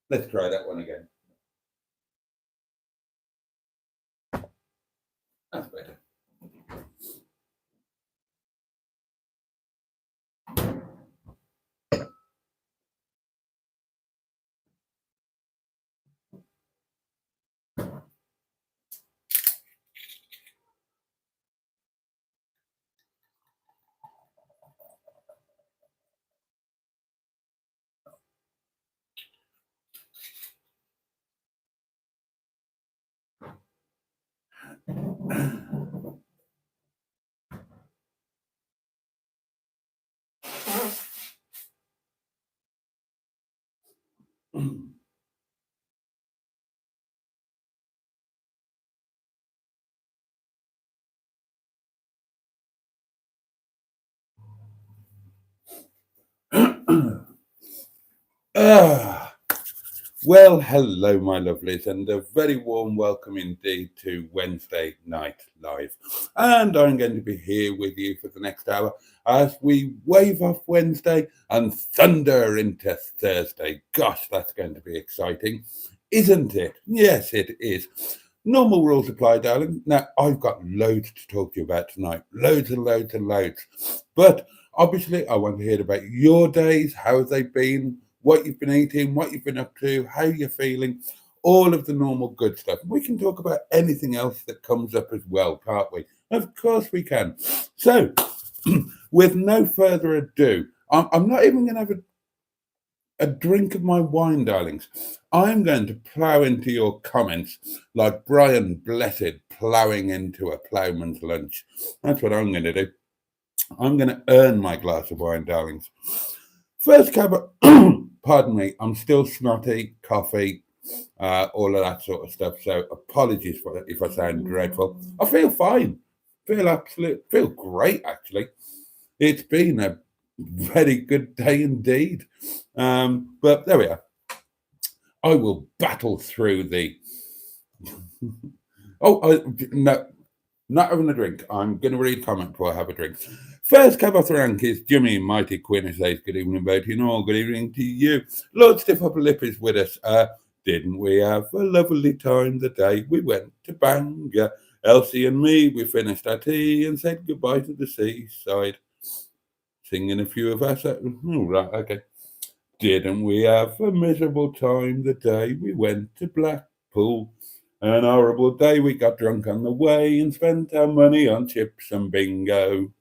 Let's try that one again. That's better. Ah, well, hello, my lovelies, and a very warm welcome indeed to Wednesday Night Live. And I'm going to be here with you for the next hour as we wave off Wednesday and thunder into Thursday. Gosh, that's going to be exciting, isn't it? Yes, it is. Normal rules apply, darling. Now, I've got loads to talk to you about tonight. Loads and loads and loads. But obviously, I want to hear about your days. How have they been? What you've been eating, what you've been up to, how you're feeling, all of the normal good stuff. We can talk about anything else that comes up as well, can't we? Of course we can. So, with no further ado, I'm not even going to have a drink of my wine, darlings. I'm going to plough into your comments like Brian Blessed ploughing into a ploughman's lunch. That's what I'm going to do. I'm going to earn my glass of wine, darlings. First cover, pardon me, I'm still snotty, coffee, all of that sort of stuff. So apologies for it if I sound dreadful. I feel fine. Feel great actually. It's been a very good day indeed. But there we are. I will battle through the. No, not having a drink. I'm going to read comment before I have a drink. First cab off the rank is Jimmy Mighty Quinn, who says, "Good evening, Boaty, and all. Good evening to you. Lord Stiff Upper Lip is with us. Didn't we have a lovely time the day we went to Bangor? Elsie and me, we finished our tea and said goodbye to the seaside. Singing a few of us. Right, okay. Didn't we have a miserable time the day we went to Blackpool? An horrible day, we got drunk on the way and spent our money on chips and bingo.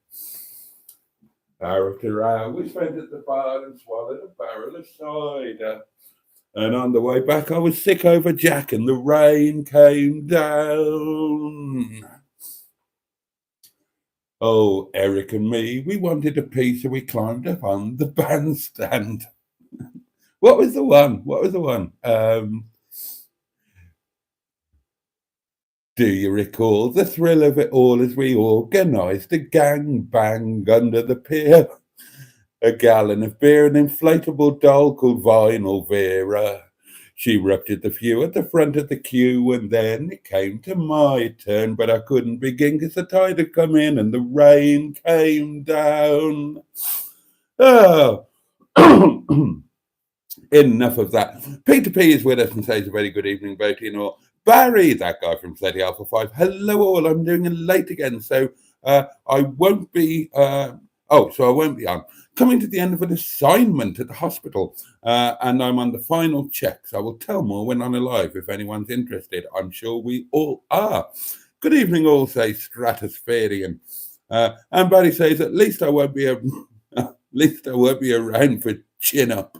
Hour to hour, we spent at the bar and swallowed a barrel of cider. And on the way back, I was sick over Jack and the rain came down. Oh, Eric and me, we wanted a piece, so we climbed up on the bandstand. What was the one? What was the one? Do you recall the thrill of it all as we organised a gang bang under the pier? A gallon of beer, an inflatable doll called Vinyl Vera. She ruptured the few at the front of the queue, and then it came to my turn, but I couldn't begin because the tide had come in and the rain came down. Oh, enough of that. Peter P is with us and says a very good evening, Boaty and all. Barry, that guy from Steady Alpha 5. Hello all, I'm doing it late again, so I won't be I won't be on. Coming to the end of an assignment at the hospital, and I'm on the final checks. I will tell more when I'm alive if anyone's interested. I'm sure we all are. Good evening, all, says Stratospherian. And Barry says, at least I won't be at least I won't be around for chin up.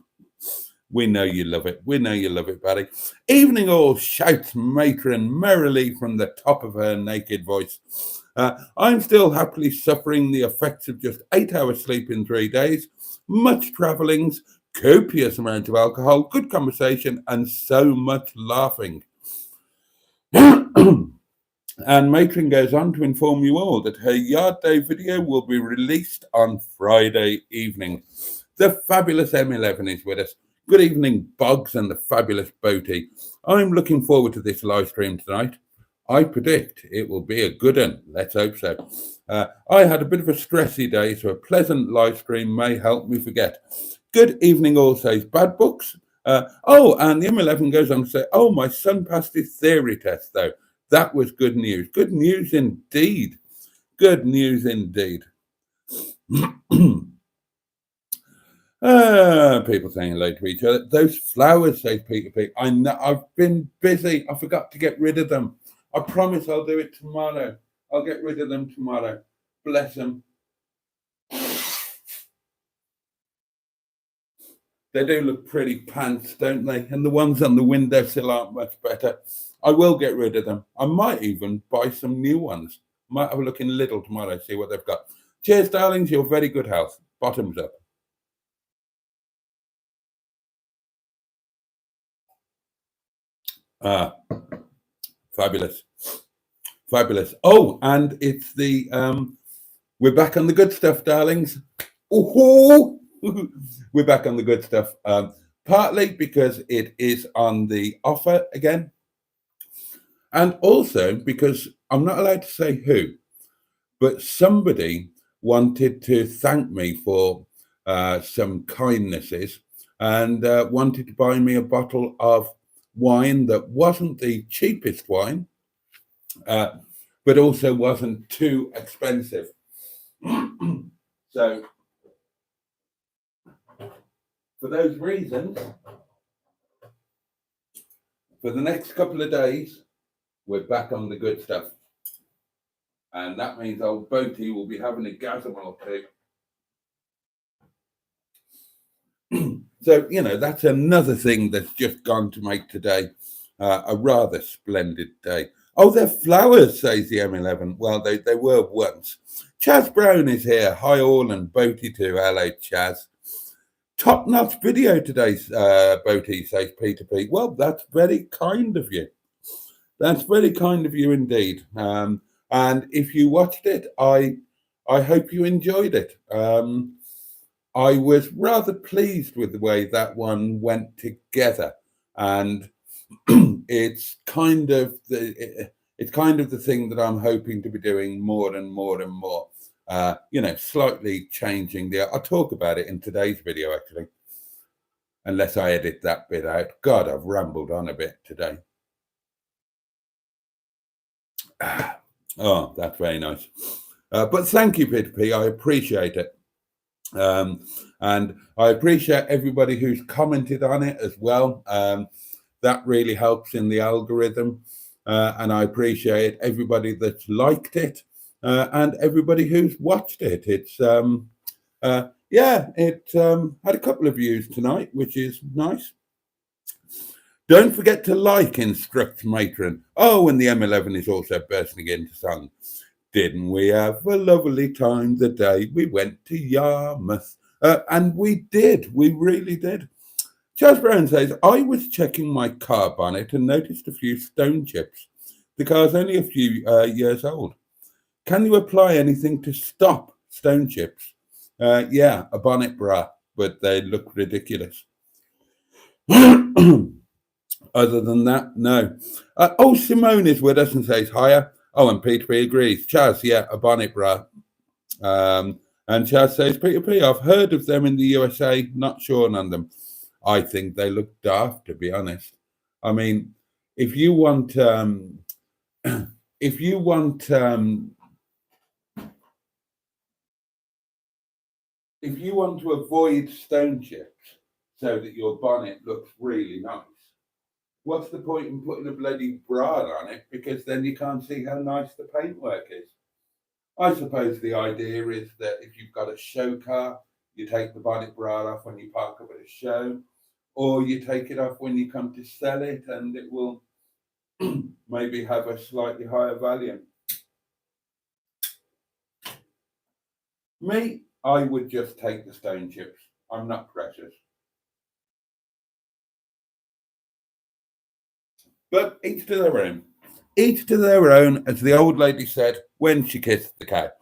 We know you love it. We know you love it, Barry. Evening all, shouts Matron merrily from the top of her naked voice. I'm still happily suffering the effects of just 8 hours sleep in 3 days, much travellings, copious amount of alcohol, good conversation, and so much laughing. And Matron goes on to inform you all that her Yard Day video will be released on Friday evening. The fabulous M11 is with us. Good evening, Boggs and the fabulous Boaty. I'm looking forward to this live stream tonight. I predict it will be a good one. Let's hope so. I had a bit of a stressy day, so a pleasant live stream may help me forget. Good evening, all, says Bad Books. And the M11 goes on to say, oh, my son passed his theory test, though. That was good news. Good news indeed. Good news indeed. People saying hello to each other. Those flowers, says Peter P. I know, I've been busy. I forgot to get rid of them. I promise I'll do it tomorrow. I'll get rid of them tomorrow. Bless them. They do look pretty pants, don't they? And the ones on the windowsill aren't much better. I will get rid of them. I might even buy some new ones. Might have a look in Lidl tomorrow, see what they've got. Cheers, darlings. You're very good health. Bottoms up. Fabulous. Fabulous. Oh, and it's the we're back on the good stuff, darlings. Ooh, we're back on the good stuff. Partly because it is on the offer again, and also because I'm not allowed to say who, but somebody wanted to thank me for some kindnesses and wanted to buy me a bottle of wine that wasn't the cheapest wine, but also wasn't too expensive. So, for those reasons, for the next couple of days, we're back on the good stuff. And that means old Boaty will be having a gasm or two. So, that's another thing that's just gone to make today a rather splendid day. Oh, they're flowers, says the M11. Well, they were once. Chaz Brown is here. Hi all, and Boaty too. Hello, Chaz. Top-notch video today, Boaty, says Peter P. Well, that's very kind of you. That's very kind of you indeed. And if you watched it, I hope you enjoyed it. I was rather pleased with the way that one went together, and it's kind of the thing that I'm hoping to be doing more and more and more. Slightly changing I'll talk about it in today's video, actually, unless I edit that bit out. God, I've rambled on a bit today. Oh, that's very nice. But thank you, Peter P. I appreciate it. And I appreciate everybody who's commented on it as well. That really helps in the algorithm. And I appreciate everybody that's liked it and everybody who's watched it. It's had a couple of views tonight, which is nice. Don't forget to like, instructs Matron. Oh, and the M11 is also bursting into song. Didn't we have a lovely time the day we went to Yarmouth? And we did. We really did. Chaz Brown says, I was checking my car bonnet and noticed a few stone chips. The car's only a few years old. Can you apply anything to stop stone chips? Yeah, a bonnet bra, but they look ridiculous. Other than that, no. Simone is with us and says, hiya. Oh, and Peter P agrees. Chaz, yeah, a bonnet bra. And Chaz says, Peter P, I've heard of them in the USA, not sure on them. I think they look daft, to be honest. I mean, if you want to avoid stone chips so that your bonnet looks really nice, what's the point in putting a bloody bra on it? Because then you can't see how nice the paintwork is. I suppose the idea is that if you've got a show car, you take the bonnet bra off when you park up at a show, or you take it off when you come to sell it, and it will maybe have a slightly higher value. Me, I would just take the stone chips. I'm not precious. But each to their own. Each to their own, as the old lady said when she kissed the cat.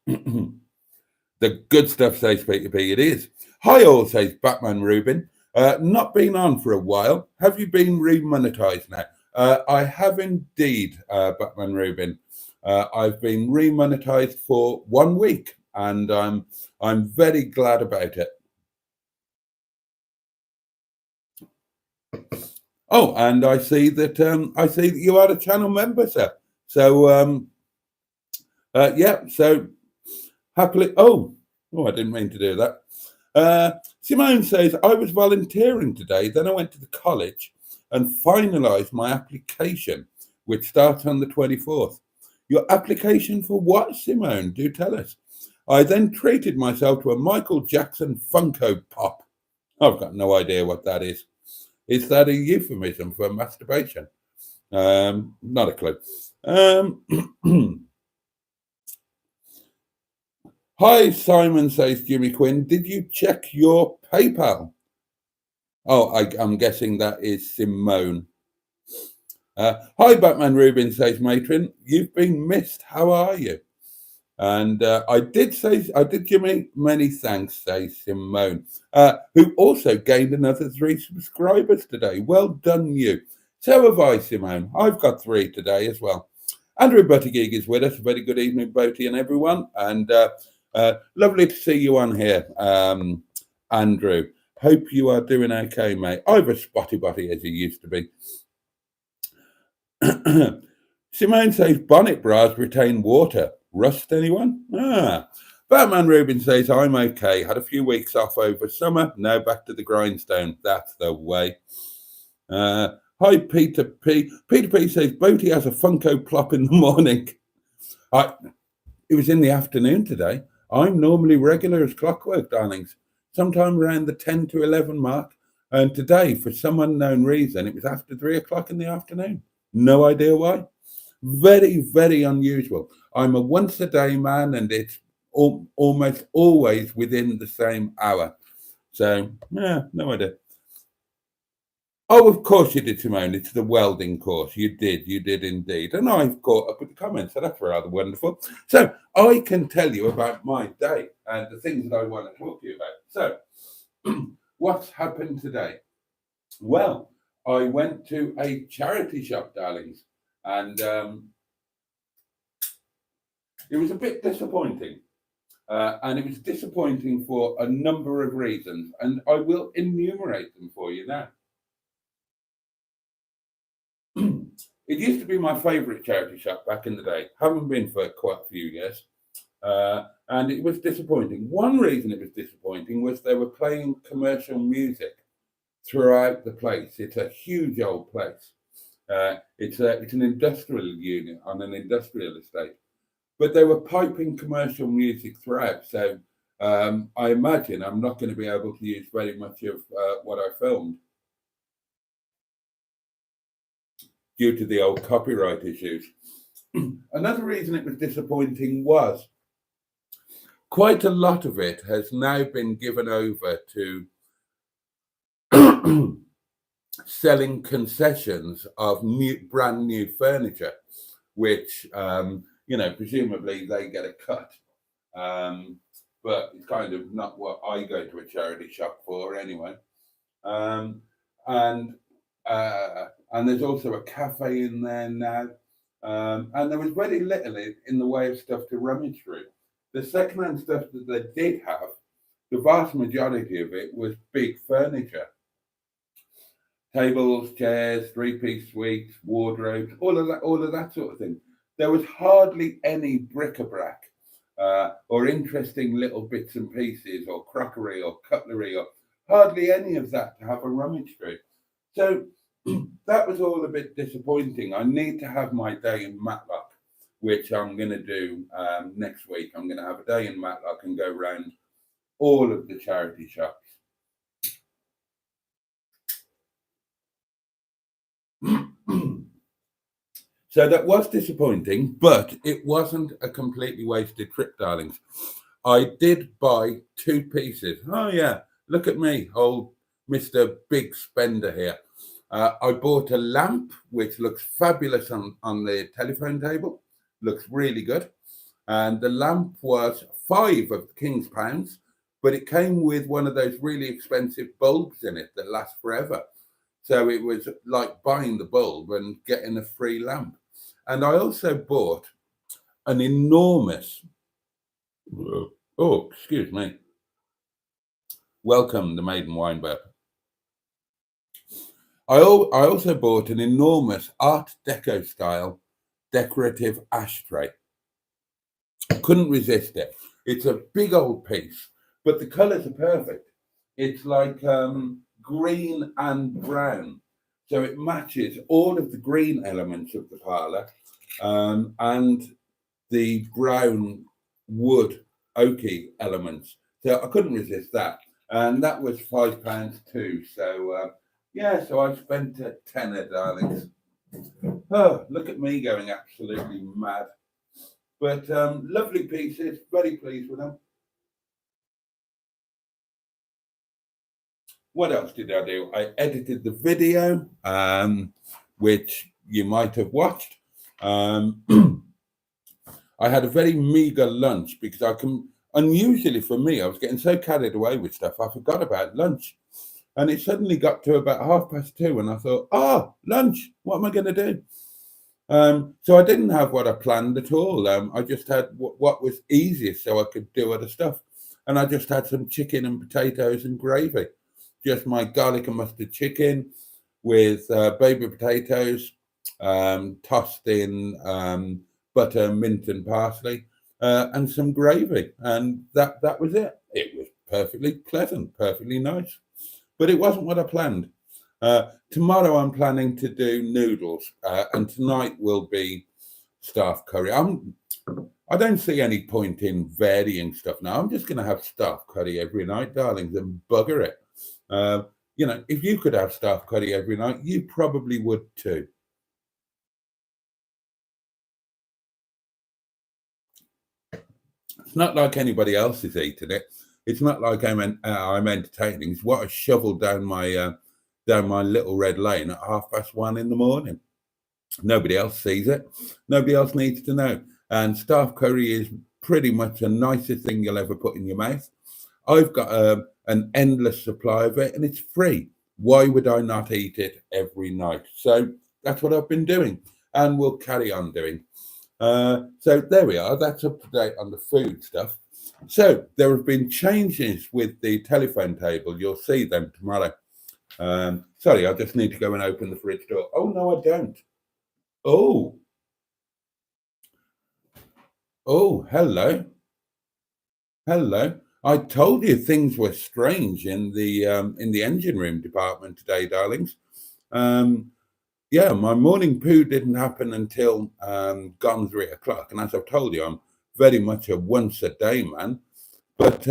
The good stuff, says Peter P. It is. Hi all, says Batman Rubin. Not been on for a while. Have you been remonetized now? I have indeed, Batman Rubin. I've been remonetized for 1 week, and I'm very glad about it. Oh, and I see that you are a channel member, sir. So yeah, so happily. Oh, I didn't mean to do that. Simone says I was volunteering today. Then I went to the college and finalised my application, which starts on the 24th. Your application for what, Simone? Do tell us. I then treated myself to a Michael Jackson Funko Pop. I've got no idea what that is. Is that a euphemism for masturbation? Not a clue. Hi, Simon, says Jimmy Quinn. Did you check your PayPal? Oh, I'm guessing that is Simone. Hi, Batman Rubin, says Matron. You've been missed. How are you? And I did, Jimmy. Many thanks, says Simone, who also gained another 3 subscribers today. Well done, you. So have I, Simone. I've got 3 today as well. Andrew Buttigieg is with us. Very good evening, Boaty and everyone. And lovely to see you on here, Andrew. Hope you are doing okay, mate. I've a spotty body as you used to be. Simone says bonnet bras retain water. Rust, anyone? Batman Rubin says I'm okay. Had a few weeks off over summer. Now back to the grindstone. That's the way. Hi, Peter P. Peter P says Boaty has a Funko Plop in the morning. It was in the afternoon today. I'm normally regular as clockwork, darlings. Sometime around the 10 to 11 mark. And today, for some unknown reason, it was after 3 o'clock in the afternoon. No idea why. Very, very unusual. I'm a once a day man, and it's almost always within the same hour. So, yeah, no idea. Oh, of course you did, Simone. It's the welding course. You did indeed. And I've caught up with the comments, so that's rather wonderful. So I can tell you about my day and the things that I want to talk to you about. So what's happened today? Well, I went to a charity shop, darlings, and it was a bit disappointing. And it was disappointing for a number of reasons, and I will enumerate them for you now. It used to be my favourite charity shop back in the day. Haven't been for quite a few years. And it was disappointing. One reason it was disappointing was they were playing commercial music throughout the place. It's a huge old place. It's an industrial unit on an industrial estate. But they were piping commercial music throughout. So I imagine I'm not going to be able to use very much of what I filmed, due to the old copyright issues. Another reason it was disappointing was quite a lot of it has now been given over to selling concessions of brand new furniture, which, presumably they get a cut. But it's kind of not what I go to a charity shop for anyway. And there's also a cafe in there now. And there was very little in the way of stuff to rummage through. The second-hand stuff that they did have, the vast majority of it was big furniture. Tables, chairs, 3-piece suites, wardrobes, all of that sort of thing. There was hardly any bric-a-brac or interesting little bits and pieces or crockery or cutlery or hardly any of that to have a rummage through. So that was all a bit disappointing. I need to have my day in Matlock, which I'm going to do next week. I'm going to have a day in Matlock and go around all of the charity shops. So that was disappointing, but it wasn't a completely wasted trip, darlings. I did buy 2 pieces. Oh, yeah. Look at me, old Mr. Big Spender here. I bought a lamp, which looks fabulous on the telephone table. Looks really good. And the lamp was 5 of the King's pounds, but it came with one of those really expensive bulbs in it that last forever. So it was like buying the bulb and getting a free lamp. And I also bought an enormous, oh, excuse me, welcome the Maiden Weinberg. I also bought an enormous Art Deco style decorative ashtray. Couldn't resist it. It's a big old piece, but the colours are perfect. It's like green and brown. So it matches all of the green elements of the parlour and the brown wood oaky elements. So I couldn't resist that. And that was £5 too. So yeah, so I spent a tenner, darlings. Oh, look at me going absolutely mad. But lovely pieces, very pleased with them. What else did I do? I edited the video, which you might have watched. I had a very meager lunch because unusually for me, I was getting so carried away with stuff, I forgot about lunch. And it suddenly got to about 2:30, and I thought, lunch, what am I going to do? So I didn't have what I planned at all. I just had what was easiest so I could do other stuff. And I just had some chicken and potatoes and gravy. Just my garlic and mustard chicken with baby potatoes, tossed in butter, mint and parsley, and some gravy. And that was it. It was perfectly pleasant, perfectly nice. But it wasn't what I planned. Tomorrow I'm planning to do noodles, and tonight will be staff curry. I don't see any point in varying stuff now. I'm just going to have staff curry every night, darlings, and bugger it. If you could have staff curry every night, you probably would too. It's not like anybody else is eating it. It's not like I'm entertaining. It's what I shoveled down my little red lane at 1:30 in the morning. Nobody else sees it. Nobody else needs to know. And staff curry is pretty much the nicest thing you'll ever put in your mouth. I've got an endless supply of it, and it's free. Why would I not eat it every night? So that's what I've been doing, and we'll carry on doing. So there we are. That's up to date on the food stuff. So there have been changes with the telephone table. You'll see them tomorrow. Sorry, I just need to go and open the fridge door. Oh, no, I don't. Oh, hello. Hello. I told you things were strange in the engine room department today, darlings. Yeah, my morning poo didn't happen until gone 3:00, and as I've told you, I'm very much a once a day man. But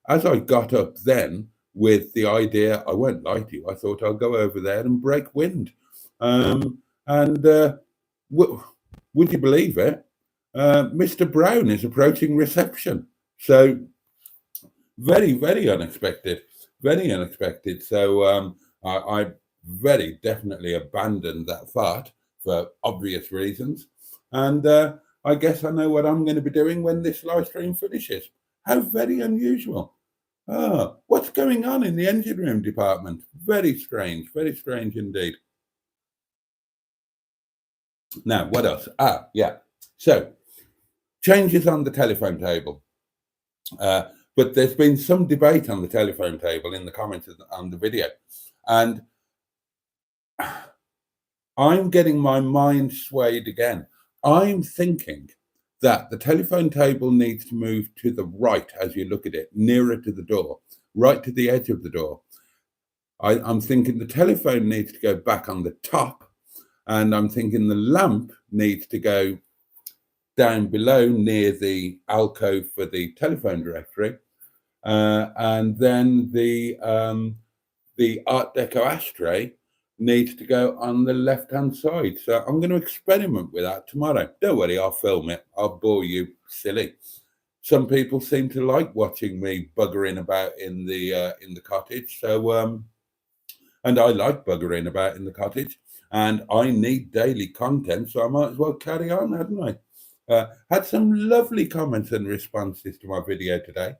as I got up then with the idea, I won't lie to you, I thought I'll go over there and break wind. Would you believe it? Mr. Brown is approaching reception. So very, very unexpected, very unexpected. So I very definitely abandoned that thought for obvious reasons. And I guess I know what I'm going to be doing when this live stream finishes. How very unusual. What's going on in the engine room department? Very strange indeed. Now, what else? Yeah. So, changes on the telephone table. But there's been some debate on the telephone table in the comments on the video. And I'm getting my mind swayed again. I'm thinking that the telephone table needs to move to the right as you look at it, nearer to the door, right to the edge of the door. I'm thinking the telephone needs to go back on the top, and I'm thinking the lamp needs to go down below near the alcove for the telephone directory, and then the Art Deco ashtray needs to go on the left-hand side. So I'm going to experiment with that tomorrow. Don't worry, I'll film it. I'll bore you silly. Some people seem to like watching me buggering about in the cottage. So and I like buggering about in the cottage, and I need daily content, so I might as well carry on, hadn't I? Had some lovely comments and responses to my video today,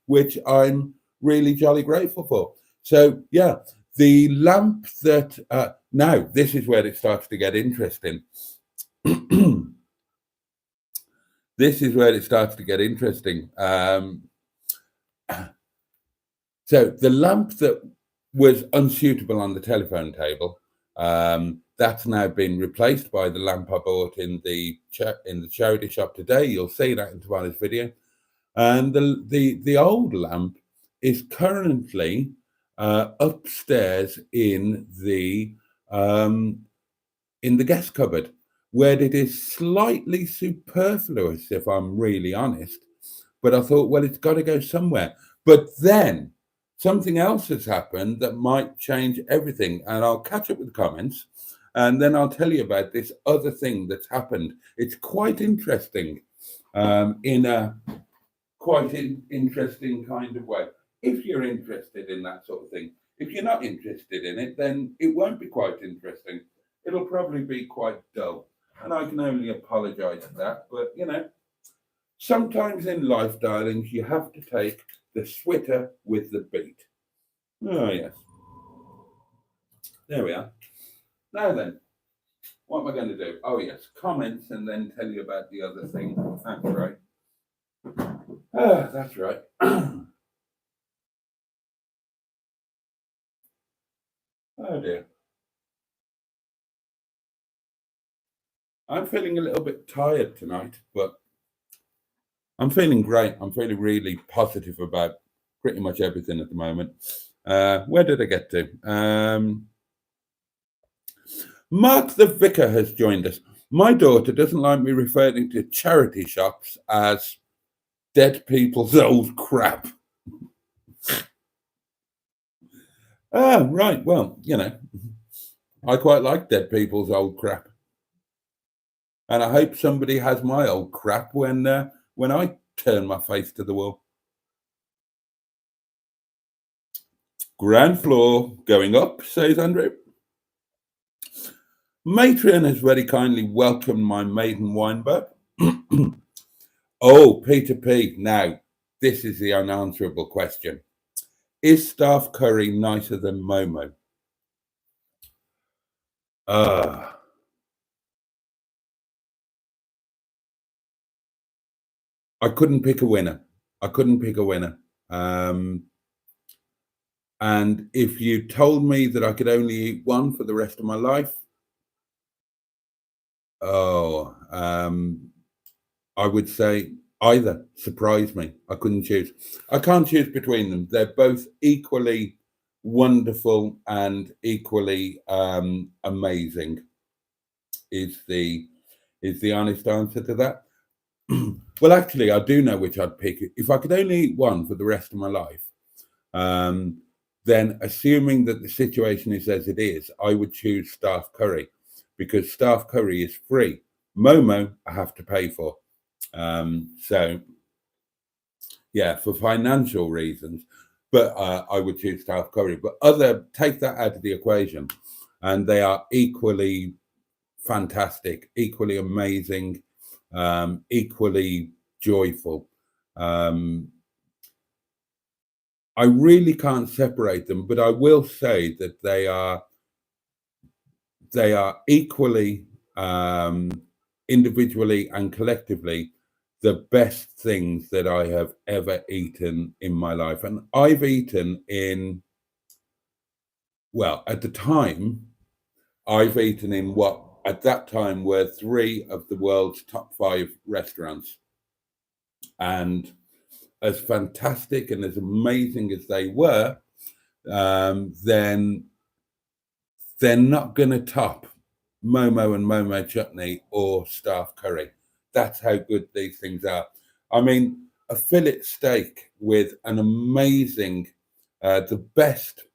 which I'm really jolly grateful for. So yeah, The lamp that now this is where it starts to get interesting. This is where it starts to get interesting. So the lamp that was unsuitable on the telephone table, that's now been replaced by the lamp I bought in the charity shop today. You'll see that in tomorrow's video. And the old lamp is currently upstairs in the guest cupboard, where it is slightly superfluous, if I'm really honest. But I thought, well, it's got to go somewhere. But then something else has happened that might change everything. And I'll catch up with the comments and then I'll tell you about this other thing that's happened. It's quite interesting in a quite interesting kind of way. If you're interested in that sort of thing. If you're not interested in it, then it won't be quite interesting. It'll probably be quite dull. And I can only apologize for that. But, you know, sometimes in life, darlings, you have to take the switter with the beat. Oh, yes. There we are. Now then, what am I going to do? Oh, yes, comments and then tell you about the other thing. That's right. Ah, that's right. Oh, dear. I'm feeling a little bit tired tonight, but I'm feeling great. I'm feeling really positive about pretty much everything at the moment. Where did I get to? Mark the Vicar has joined us. My daughter doesn't like me referring to charity shops as dead people's old crap. Oh, right. Well, you know, I quite like dead people's old crap. And I hope somebody has my old crap when I turn my face to the wall. Ground floor going up, says Andrew. Matron has very kindly welcomed my maiden wine bud. Oh, Peter P. Now, this is the unanswerable question. Is staff curry nicer than Momo? I couldn't pick a winner. And if you told me that I could only eat one for the rest of my life, I would say either. Surprise me. I couldn't choose. I can't choose between them. They're both equally wonderful and equally amazing. Is the honest answer to that? Well, actually, I do know which I'd pick. If I could only eat one for the rest of my life, then assuming that the situation is as it is, I would choose staff curry because staff curry is free. Momo, I have to pay for. So, yeah, for financial reasons, but I would choose staff curry. But take that out of the equation, and they are equally fantastic, equally amazing, equally joyful. I really can't separate them, but I will say that they are equally, individually and collectively, the best things that I have ever eaten in my life. And I've eaten at the time, I've eaten in what at that time were 3 of the world's top 5 restaurants. And as fantastic and as amazing as they were, then they're not going to top Momo and Momo chutney or staff curry. That's how good these things are. I mean, a fillet steak with an amazing, the best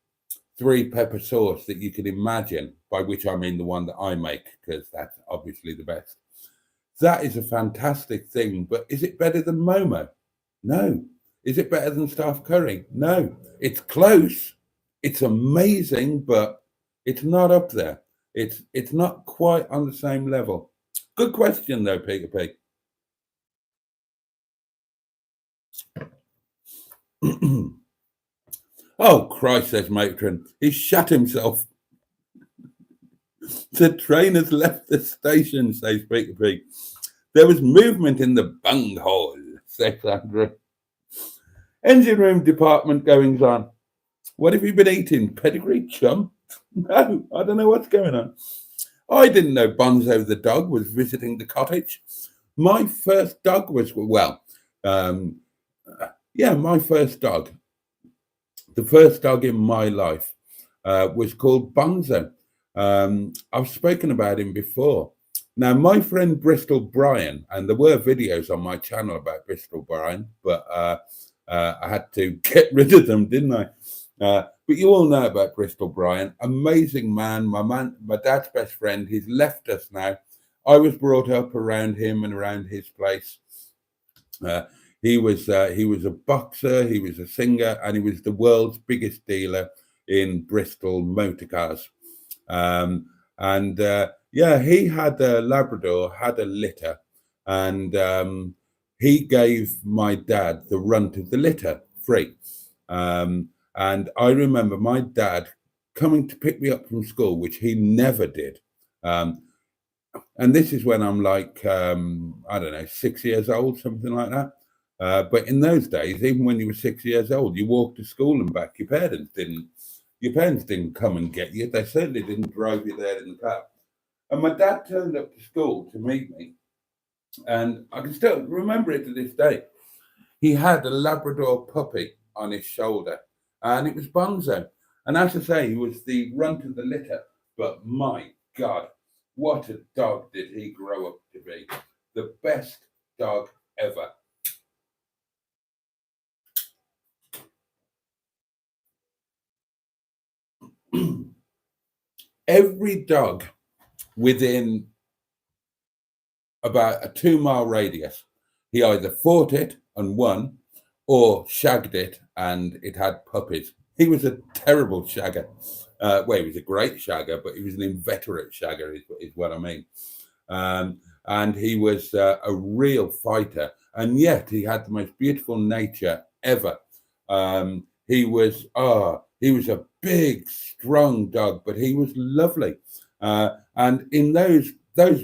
3-pepper sauce that you can imagine, by which I mean the one that I make, because that's obviously the best. That is a fantastic thing, but is it better than Momo? No. Is it better than staff curry? No. It's close. It's amazing, but it's not up there. It's not quite on the same level. Good question, though, Peter P. Oh, Christ, says Matron. He shot himself. The train has left the station, says Peter Pig. There was movement in the bunghole, says Andrew. Engine room department goings on. What have you been eating? Pedigree, chum? No, I don't know what's going on. I didn't know Bonzo the dog was visiting the cottage. My first dog was, um, my first dog, the first dog in my life, was called Bonzo. I've spoken about him before. Now, my friend Bristol Brian, and there were videos on my channel about Bristol Brian, but I had to get rid of them, didn't I? But you all know about Bristol Brian. Amazing man, my dad's best friend. He's left us now. I was brought up around him and around his place. Uh, he was a boxer, he was a singer, and he was the world's biggest dealer in Bristol motor cars. He had a Labrador, had a litter, and he gave my dad the runt of the litter free. And I remember my dad coming to pick me up from school, which he never did. And this is when I'm like, I don't know, 6 years old, something like that. But in those days, even when you were 6 years old, you walked to school and back. Your parents didn't come and get you. They certainly didn't drive you there in the car. And my dad turned up to school to meet me. And I can still remember it to this day. He had a Labrador puppy on his shoulder, and it was Bonzo. And as I say, he was the runt of the litter. But my God, what a dog did he grow up to be. The best dog ever. Every dog within about a 2 mile radius, he either fought it and won or shagged it and it had puppies. He was a terrible shagger. He was a great shagger, but he was an inveterate shagger, is what I mean. And he was a real fighter, and yet he had the most beautiful nature ever. He was a big, strong dog, but he was lovely. And in those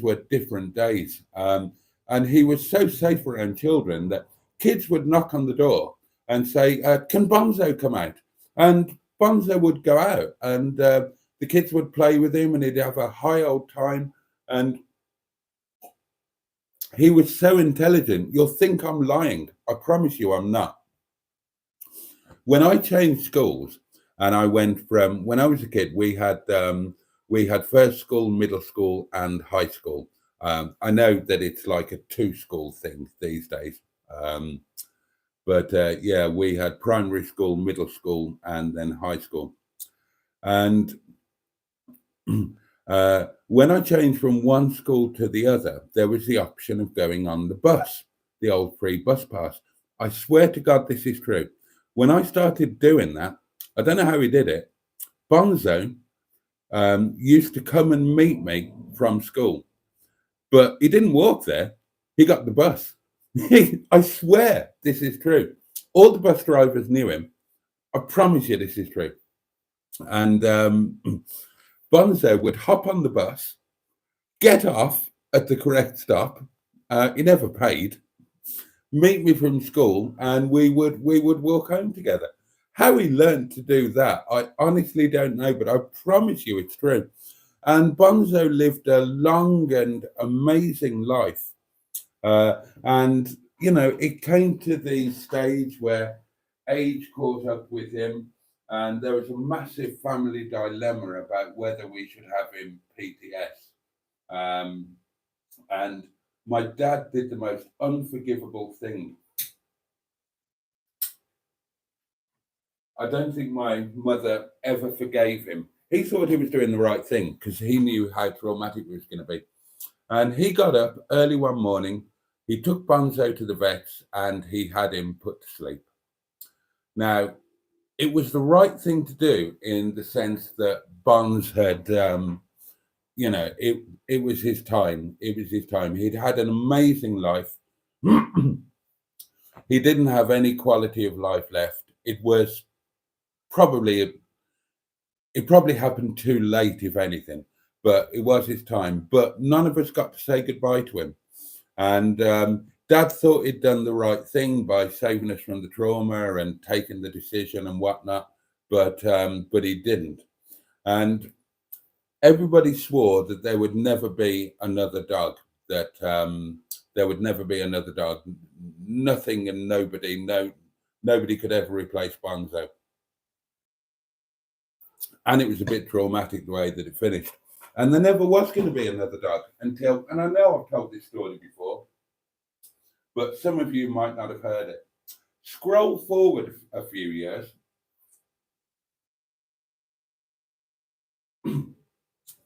were different days. And he was so safe around children that kids would knock on the door and say, "Can Bonzo come out?" And Bonzo would go out, and the kids would play with him, and he'd have a high old time. And he was so intelligent. You'll think I'm lying. I promise you, I'm not. When I changed schools, and I went from when I was a kid, we had first school, middle school, and high school. I know that it's like a 2-school thing these days. But we had primary school, middle school, and then high school. And when I changed from one school to the other, there was the option of going on the bus, the old free bus pass. I swear to God, this is true. When I started doing that, I don't know how he did it. Bonzo used to come and meet me from school, but he didn't walk there. He got the bus. I swear this is true. All the bus drivers knew him. I promise you this is true. And Bonzo would hop on the bus, get off at the correct stop. He never paid. Meet me from school, and we would walk home together. How he learned to do that, I honestly don't know, but I promise you it's true. And Bonzo lived a long and amazing life. And, it came to the stage where age caught up with him, and there was a massive family dilemma about whether we should have him PTS. And my dad did the most unforgivable thing. I don't think my mother ever forgave him. He thought he was doing the right thing because he knew how traumatic it was going to be. And he got up early one morning, he took Bonzo to the vets, and he had him put to sleep. Now, it was the right thing to do in the sense that Bonds had, it was his time. It was his time. He'd had an amazing life. He didn't have any quality of life left. It was probably it probably happened too late, if anything, but it was his time. But none of us got to say goodbye to him. And Dad thought he'd done the right thing by saving us from the trauma and taking the decision and whatnot, but he didn't. And everybody swore that there would never be another dog. That there would never be another dog. Nothing and nobody could ever replace Bonzo. And it was a bit traumatic the way that it finished. And there never was going to be another dog until, and I know I've told this story before, but some of you might not have heard it. Scroll forward a few years,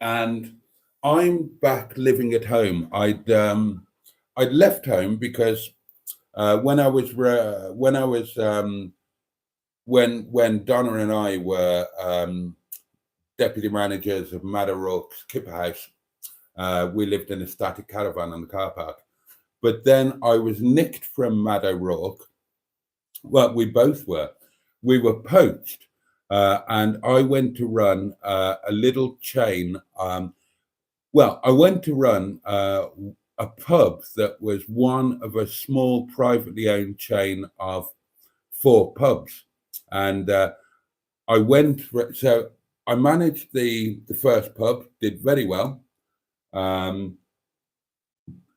and I'm back living at home. I'd left home because when Donna and I were deputy managers of Mad O'Rourke's Kipper House, we lived in a static caravan on the car park. But then I was nicked from Mad O'Rourke. Well, we both were. We were poached, and I went to run a little chain. Well, I went to run a pub that was one of a small privately owned chain of 4 pubs, and so I managed the first pub, did very well.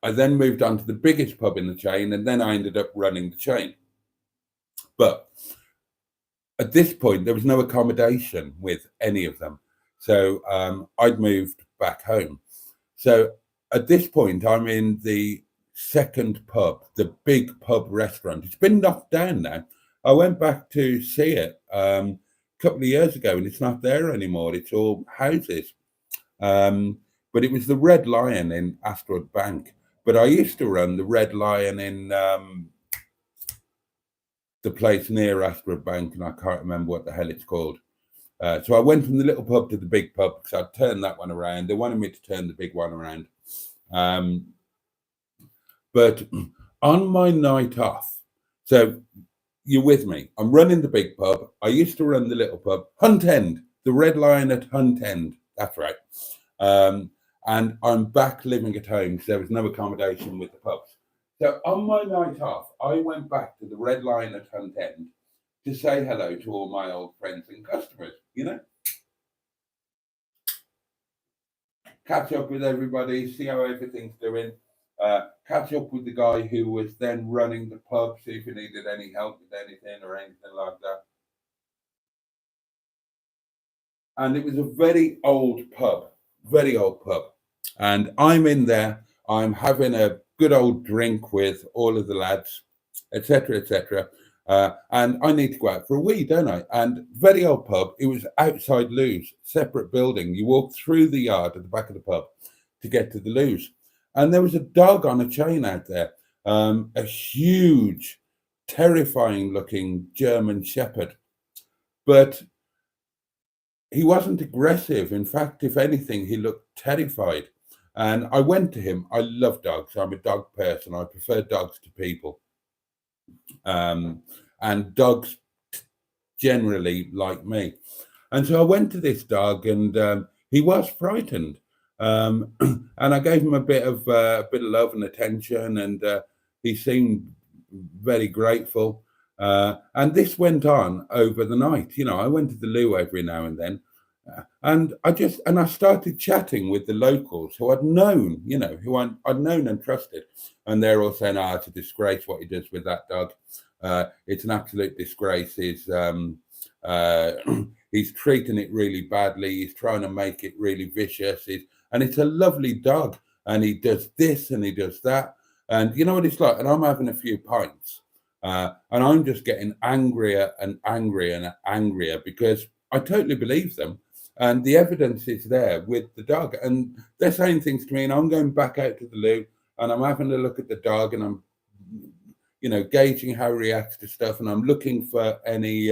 I then moved on to the biggest pub in the chain, and then I ended up running the chain. But at this point, there was no accommodation with any of them. So I'd moved back home. So at this point, I'm in the second pub, the big pub restaurant. It's been knocked down now. I went back to see it a couple of years ago, and it's not there anymore. It's all houses. But it was the Red Lion in Asteroid Bank. But I used to run the Red Lion in the place near Asteroid Bank, and I can't remember what the hell it's called. So I went from the little pub to the big pub because I'd turned that one around. They wanted me to turn the big one around. But on my night off, so you're with me, I'm running the big pub. I used to run the little pub, Hunt End, the Red Lion at Hunt End. That's right. And I'm back living at home because there was no accommodation with the pubs. So on my night off, I went back to the Red Lion at Hunt End to say hello to all my old friends and customers, catch up with everybody, see how everything's doing, catch up with the guy who was then running the pub, see if he needed any help with anything or anything like that. And it was a very old pub. And I'm in there, I'm having a good old drink with all of the lads, etc., etc. And I need to go out for a wee, don't I? And very old pub, it was outside loos, separate building. You walk through the yard at the back of the pub to get to the loos. And there was a dog on a chain out there, a huge, terrifying looking German Shepherd. But he wasn't aggressive. In fact, if anything, he looked terrified. And I went to him. I love dogs. I'm a dog person. I prefer dogs to people. And dogs generally like me. And so I went to this dog, and he was frightened. And I gave him a bit of love and attention, and he seemed very grateful. And this went on over the night. I went to the loo every now and then, and I started chatting with the locals who I'd known, I'd known and trusted, and they're all saying, "It's a disgrace what he does with that dog. It's an absolute disgrace. He's treating it really badly. He's trying to make it really vicious. And it's a lovely dog, and he does this and he does that, and you know what it's like. And I'm having a few pints." And I'm just getting angrier and angrier and angrier because I totally believe them. And the evidence is there with the dog. And they're saying things to me, and I'm going back out to the loo, and I'm having a look at the dog, and I'm, gauging how he reacts to stuff. And I'm looking for any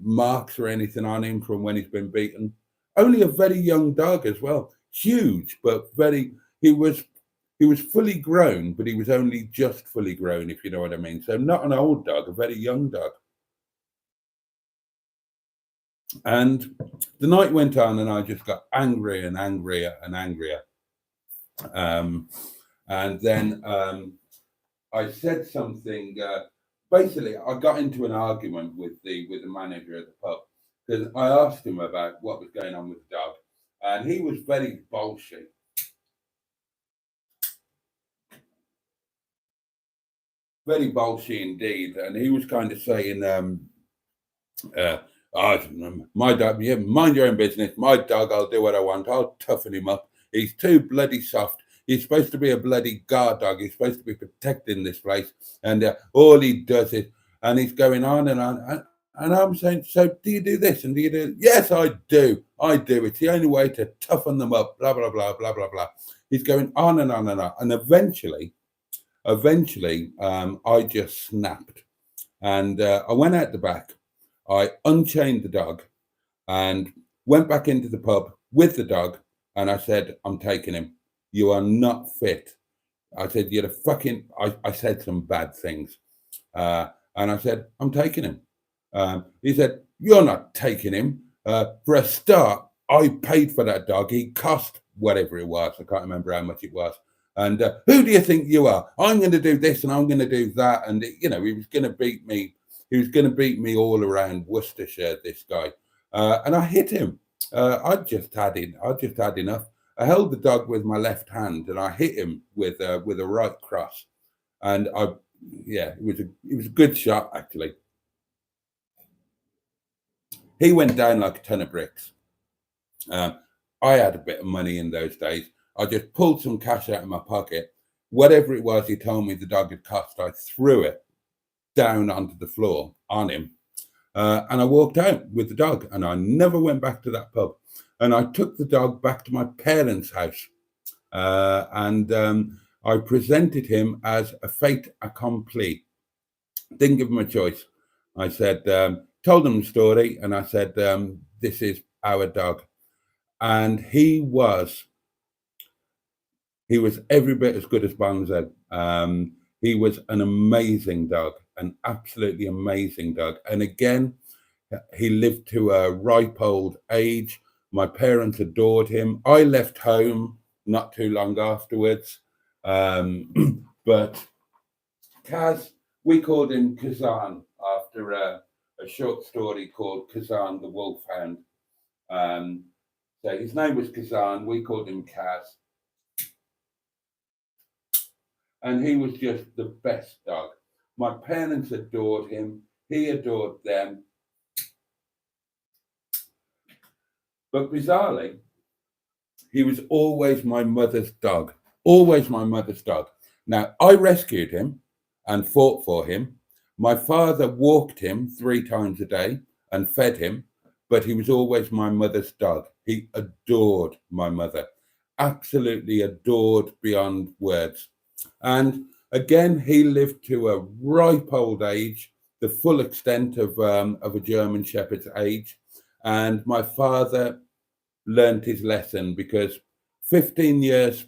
marks or anything on him from when he's been beaten. Only a very young dog as well. Huge, but he was fully grown, but he was only just fully grown, if you know what I mean. So not an old dog, a very young dog. And the night went on, and I just got angrier and angrier and angrier. Um, and then I said something. Basically, I got into an argument with the manager of the pub because I asked him about what was going on with the dog, and he was very bolshy. Very bolshy indeed, and he was kind of saying, uh, my dog, yeah, mind your own business. My dog, I'll do what I want. I'll toughen him up. He's too bloody soft. He's supposed to be a bloody guard dog. He's supposed to be protecting this place, and all he does is, and he's going on and on. And I'm saying, so do you do this and do you do? Yes, I do. I do. It's the only way to toughen them up. Blah blah blah blah blah blah. He's going on and on and on, and eventually, I just snapped, and I went out the back. I unchained the dog and went back into the pub with the dog, and I said, "I'm taking him. You are not fit." I said, "You're the fucking." I said some bad things, and I said, "I'm taking him." He said, "You're not taking him." For a start, I paid for that dog. He cost whatever it was. I can't remember how much it was. And who do you think you are? I'm going to do this and I'm going to do that. And he was going to beat me. He was going to beat me all around Worcestershire. This guy, and I hit him. I just had it. I just had enough. I held the dog with my left hand and I hit him with a right cross. And it was a good shot actually. He went down like a ton of bricks. I had a bit of money in those days. I just pulled some cash out of my pocket. Whatever it was he told me the dog had cost, I threw it down onto the floor on him. And I walked out with the dog, and I never went back to that pub. And I took the dog back to my parents' house, and I presented him as a fait accompli. Didn't give him a choice. I said, told him the story, and I said, "This is our dog," and he was every bit as good as Bonzo. He was an amazing dog, an absolutely amazing dog. And again, he lived to a ripe old age. My parents adored him. I left home not too long afterwards. But Kaz, we called him Kazan after a short story called Kazan the Wolfhound. So his name was Kazan. We called him Kaz. And he was just the best dog. My parents adored him. He adored them. But bizarrely, he was always my mother's dog. Always my mother's dog. Now, I rescued him and fought for him. My father walked him 3 times a day and fed him, but he was always my mother's dog. He adored my mother. Absolutely adored beyond words. And again, he lived to a ripe old age, the full extent of a German Shepherd's age. And my father learned his lesson because 15 years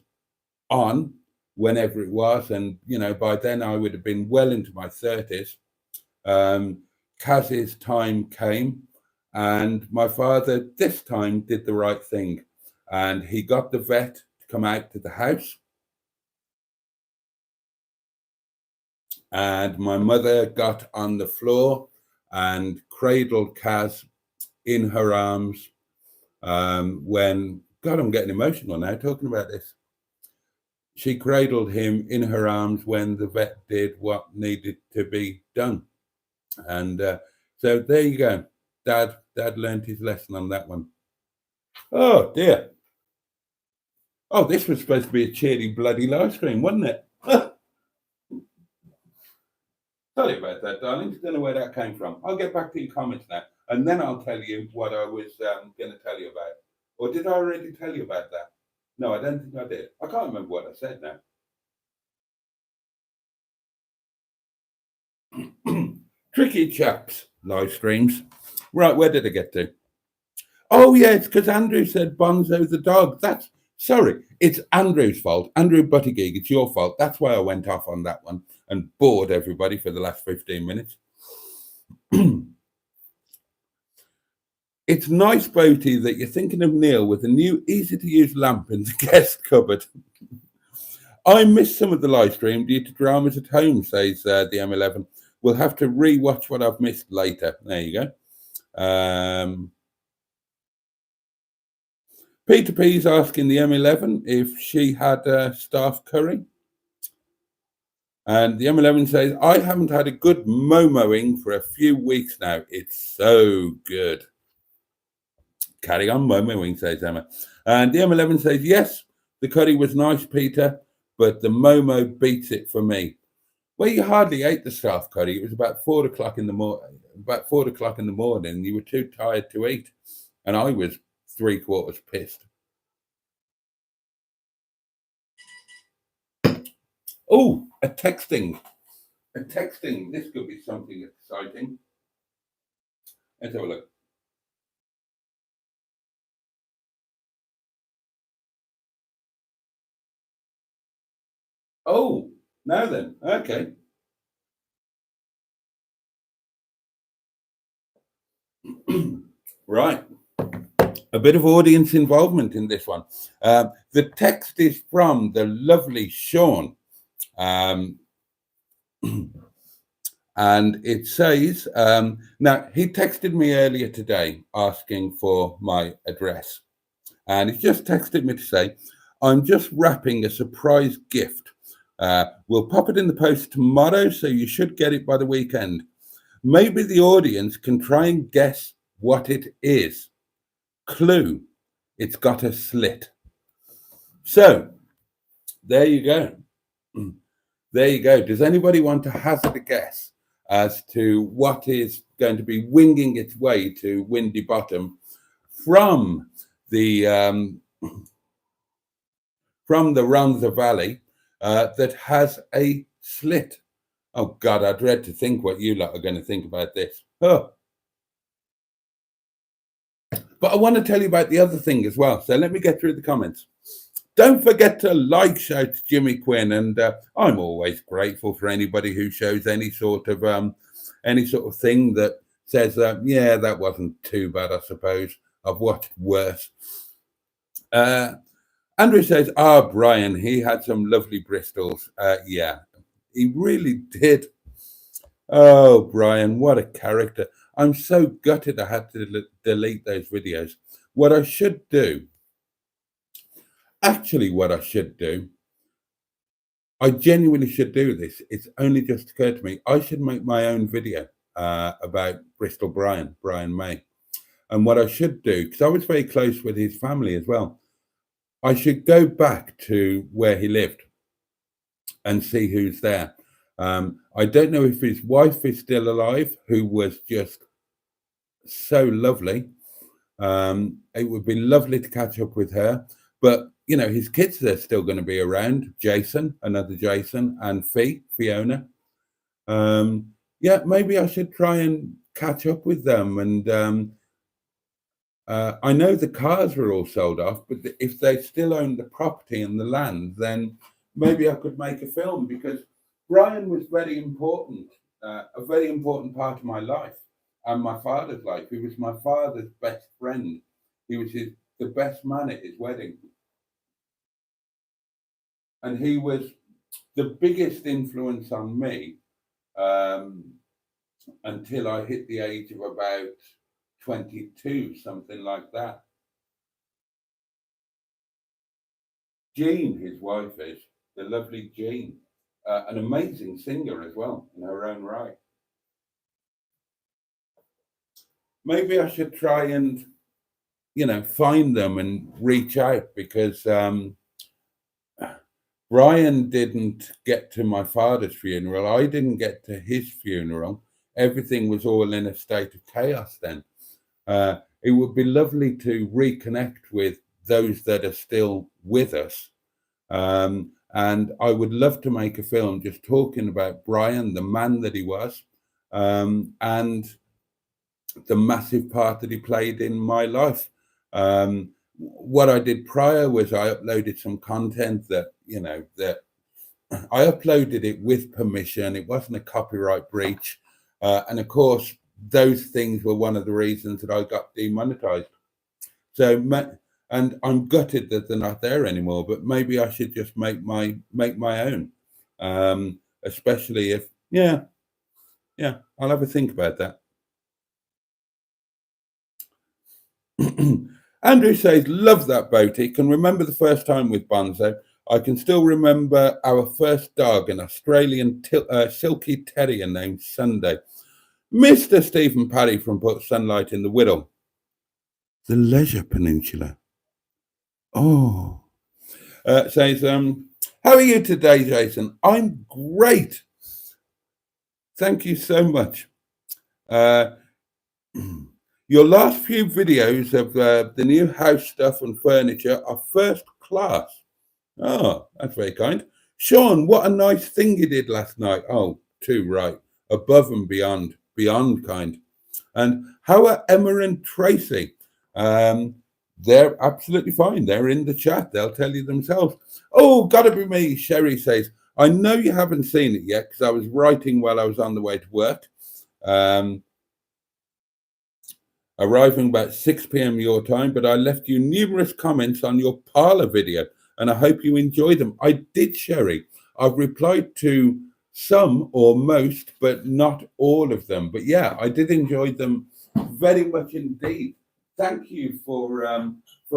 on, whenever it was, and by then I would have been well into my 30s, Kaz's time came, and my father this time did the right thing. And he got the vet to come out to the house. And my mother got on the floor and cradled Kaz in her arms when, God, I'm getting emotional now talking about this. She cradled him in her arms when the vet did what needed to be done. And so there you go. Dad learned his lesson on that one. Oh, dear. Oh, this was supposed to be a cheery bloody live stream, wasn't it? Sorry about that, darling. Don't know where that came from. I'll get back to your comments now, and then I'll tell you what I was going to tell you about. Or did I already tell you about that? No, I don't think I did. I can't remember what I said now. Tricky chaps, live streams. Right, where did I get to? Oh, yeah, it's because Andrew said Bonzo the dog. Sorry, it's Andrew's fault. Andrew Buttygig, it's your fault. That's why I went off on that one and bored everybody for the last 15 minutes. It's nice, Boaty, that you're thinking of Neil with a new easy-to-use lamp in the guest cupboard. I missed some of the live stream due to dramas at home, says the M11. We'll have to re-watch what I've missed later. There you go. Peter P's asking the M11 if she had staff curry. And the M11 says, I haven't had a good momoing for a few weeks now. It's so good. Carry on momoing, says Emma. And the M11 says, yes, the curry was nice, Peter, but the momo beats it for me. Well, you hardly ate the staff curry. It was about 4 o'clock in the morning. About 4 o'clock in the morning, you were too tired to eat. And I was 3/4 pissed. Oh, a texting. This could be something exciting. Let's have a look. Oh, now then. Okay. Right. A bit of audience involvement in this one. The text is from the lovely Sean. And it says, now he texted me earlier today asking for my address. And he's just texted me to say, I'm just wrapping a surprise gift. We'll pop it in the post tomorrow, so you should get it by the weekend. Maybe the audience can try and guess what it is. Clue, it's got a slit. So, there you go. There you go. Does anybody want to hazard a guess as to what is going to be winging its way to Windy Bottom from the Runza Valley that has a slit? Oh God, I dread to think what you lot are going to think about this. Oh. But I want to tell you about the other thing as well. So let me get through the comments. Don't forget to like, shouts Jimmy Quinn, and I'm always grateful for anybody who shows any sort of thing that says, yeah, that wasn't too bad, I suppose. I've watched worse. Andrew says, Brian, he had some lovely Bristols. Yeah, he really did. Oh, Brian, what a character. I'm so gutted I had to delete those videos. What I should do, I genuinely should do this. It's only just occurred to me. I should make my own video about Bristol Brian May. And what I should do, because I was very close with his family as well, I should go back to where he lived and see who's there. I don't know if his wife is still alive, who was just so lovely. It would be lovely to catch up with her. But, you know, his kids are still going to be around. Jason, another Jason, and Fiona. Yeah, maybe I should try and catch up with them. And I know the cars were all sold off, but if they still own the property and the land, then maybe I could make a film, because Brian was very important, a very important part of my life and my father's life. He was my father's best friend. He was the best man at his wedding. And he was the biggest influence on me until I hit the age of about 22, something like that. Jean, his wife, is the lovely Jean, an amazing singer as well in her own right. Maybe I should try and, you know, find them and reach out, because Brian didn't get to my father's funeral. I didn't get to his funeral. Everything was all in a state of chaos then. It would be lovely to reconnect with those that are still with us. And I would love to make a film just talking about Brian, the man that he was, and the massive part that he played in my life. What I did prior was I uploaded some content that, you know, that I uploaded it with permission. It wasn't a copyright breach. And of course, those things were one of the reasons that I got demonetized. So, and I'm gutted that they're not there anymore. But maybe I should just make my own, especially if yeah, I'll have a think about that. Andrew says, love that Boaty. Can remember the first time with Bonzo. I can still remember our first dog, an Australian silky terrier named Sunday. Mr. Stephen Parry from Put Sunlight in the Whittle. The Leisure Peninsula. Oh. Says, how are you today, Jason? I'm great. Thank you so much. Your last few videos of the new house stuff and furniture are first class. Oh, that's very kind. Sean, what a nice thing you did last night. Oh, too right. Above and beyond kind. And how are Emma and Tracy? They're absolutely fine. They're in the chat. They'll tell you themselves. Oh, gotta be me, Sherry says. I know you haven't seen it yet because I was writing while I was on the way to work. Arriving about 6 p.m. your time, but I left you numerous comments on your parlor video, and I hope you enjoy them. I did, Sherry. I've replied to some or most, but not all of them. But yeah, I did enjoy them very much indeed. Thank you for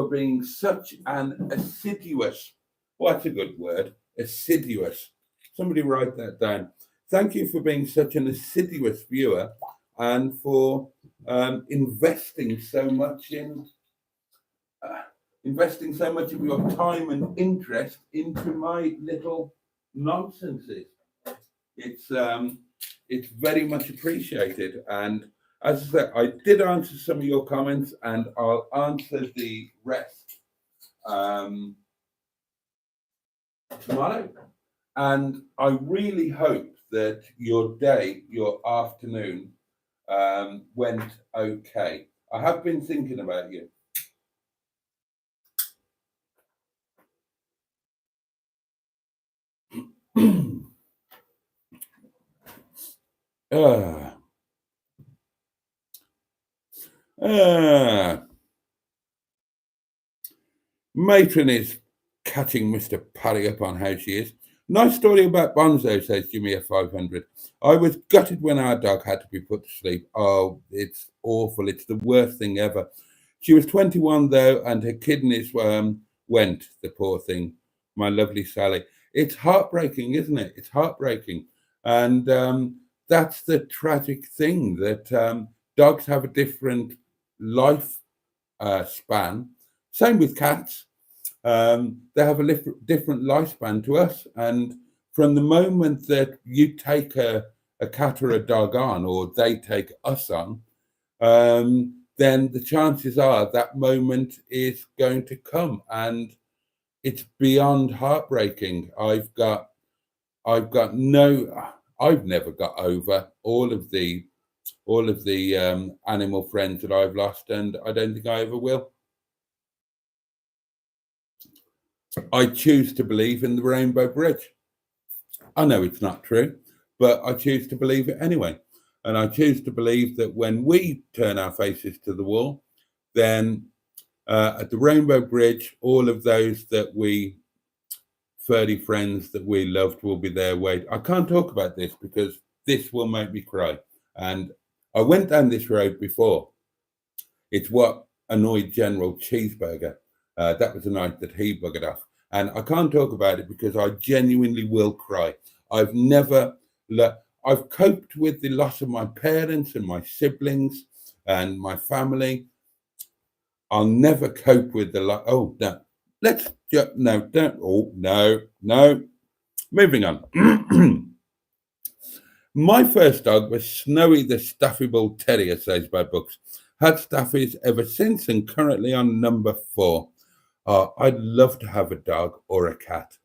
being such an assiduous, what's a good word? Assiduous. Somebody write that down. Thank you for being such an assiduous viewer and for investing so much of your time and interest into my little nonsenses. It's very much appreciated. And as I said, I did answer some of your comments, and I'll answer the rest tomorrow. And I really hope that your day, your afternoon, went okay. I have been thinking about you. Matron is catching Mr. Parry up on how she is. Nice story about Bonzo, says Jimmy at 500. I was gutted when our dog had to be put to sleep. Oh, it's awful. It's the worst thing ever. She was 21, though, and her kidneys went, the poor thing. My lovely Sally. It's heartbreaking, isn't it? It's heartbreaking. And that's the tragic thing, that dogs have a different life span. Same with cats. They have a different lifespan to us. And from the moment that you take a cat or a dog on, or they take us on, then the chances are that moment is going to come, and it's beyond heartbreaking. I've never got over all of the animal friends that I've lost, and I don't think I ever will. I choose to believe in the Rainbow Bridge. I know it's not true, but I choose to believe it anyway. And I choose to believe that when we turn our faces to the wall, then at the Rainbow Bridge, all of those that we furry friends that we loved will be there waiting. I can't talk about this because this will make me cry. And I went down this road before. It's what annoyed General Cheeseburger. That was the night that he buggered off. And I can't talk about it because I genuinely will cry. I've coped with the loss of my parents and my siblings and my family. I'll never cope with the loss. Oh, no. No. Moving on. My first dog was Snowy the Staffy-Bull Terrier, says by Books. Had Staffies ever since and currently on number 4. I'd love to have a dog or a cat.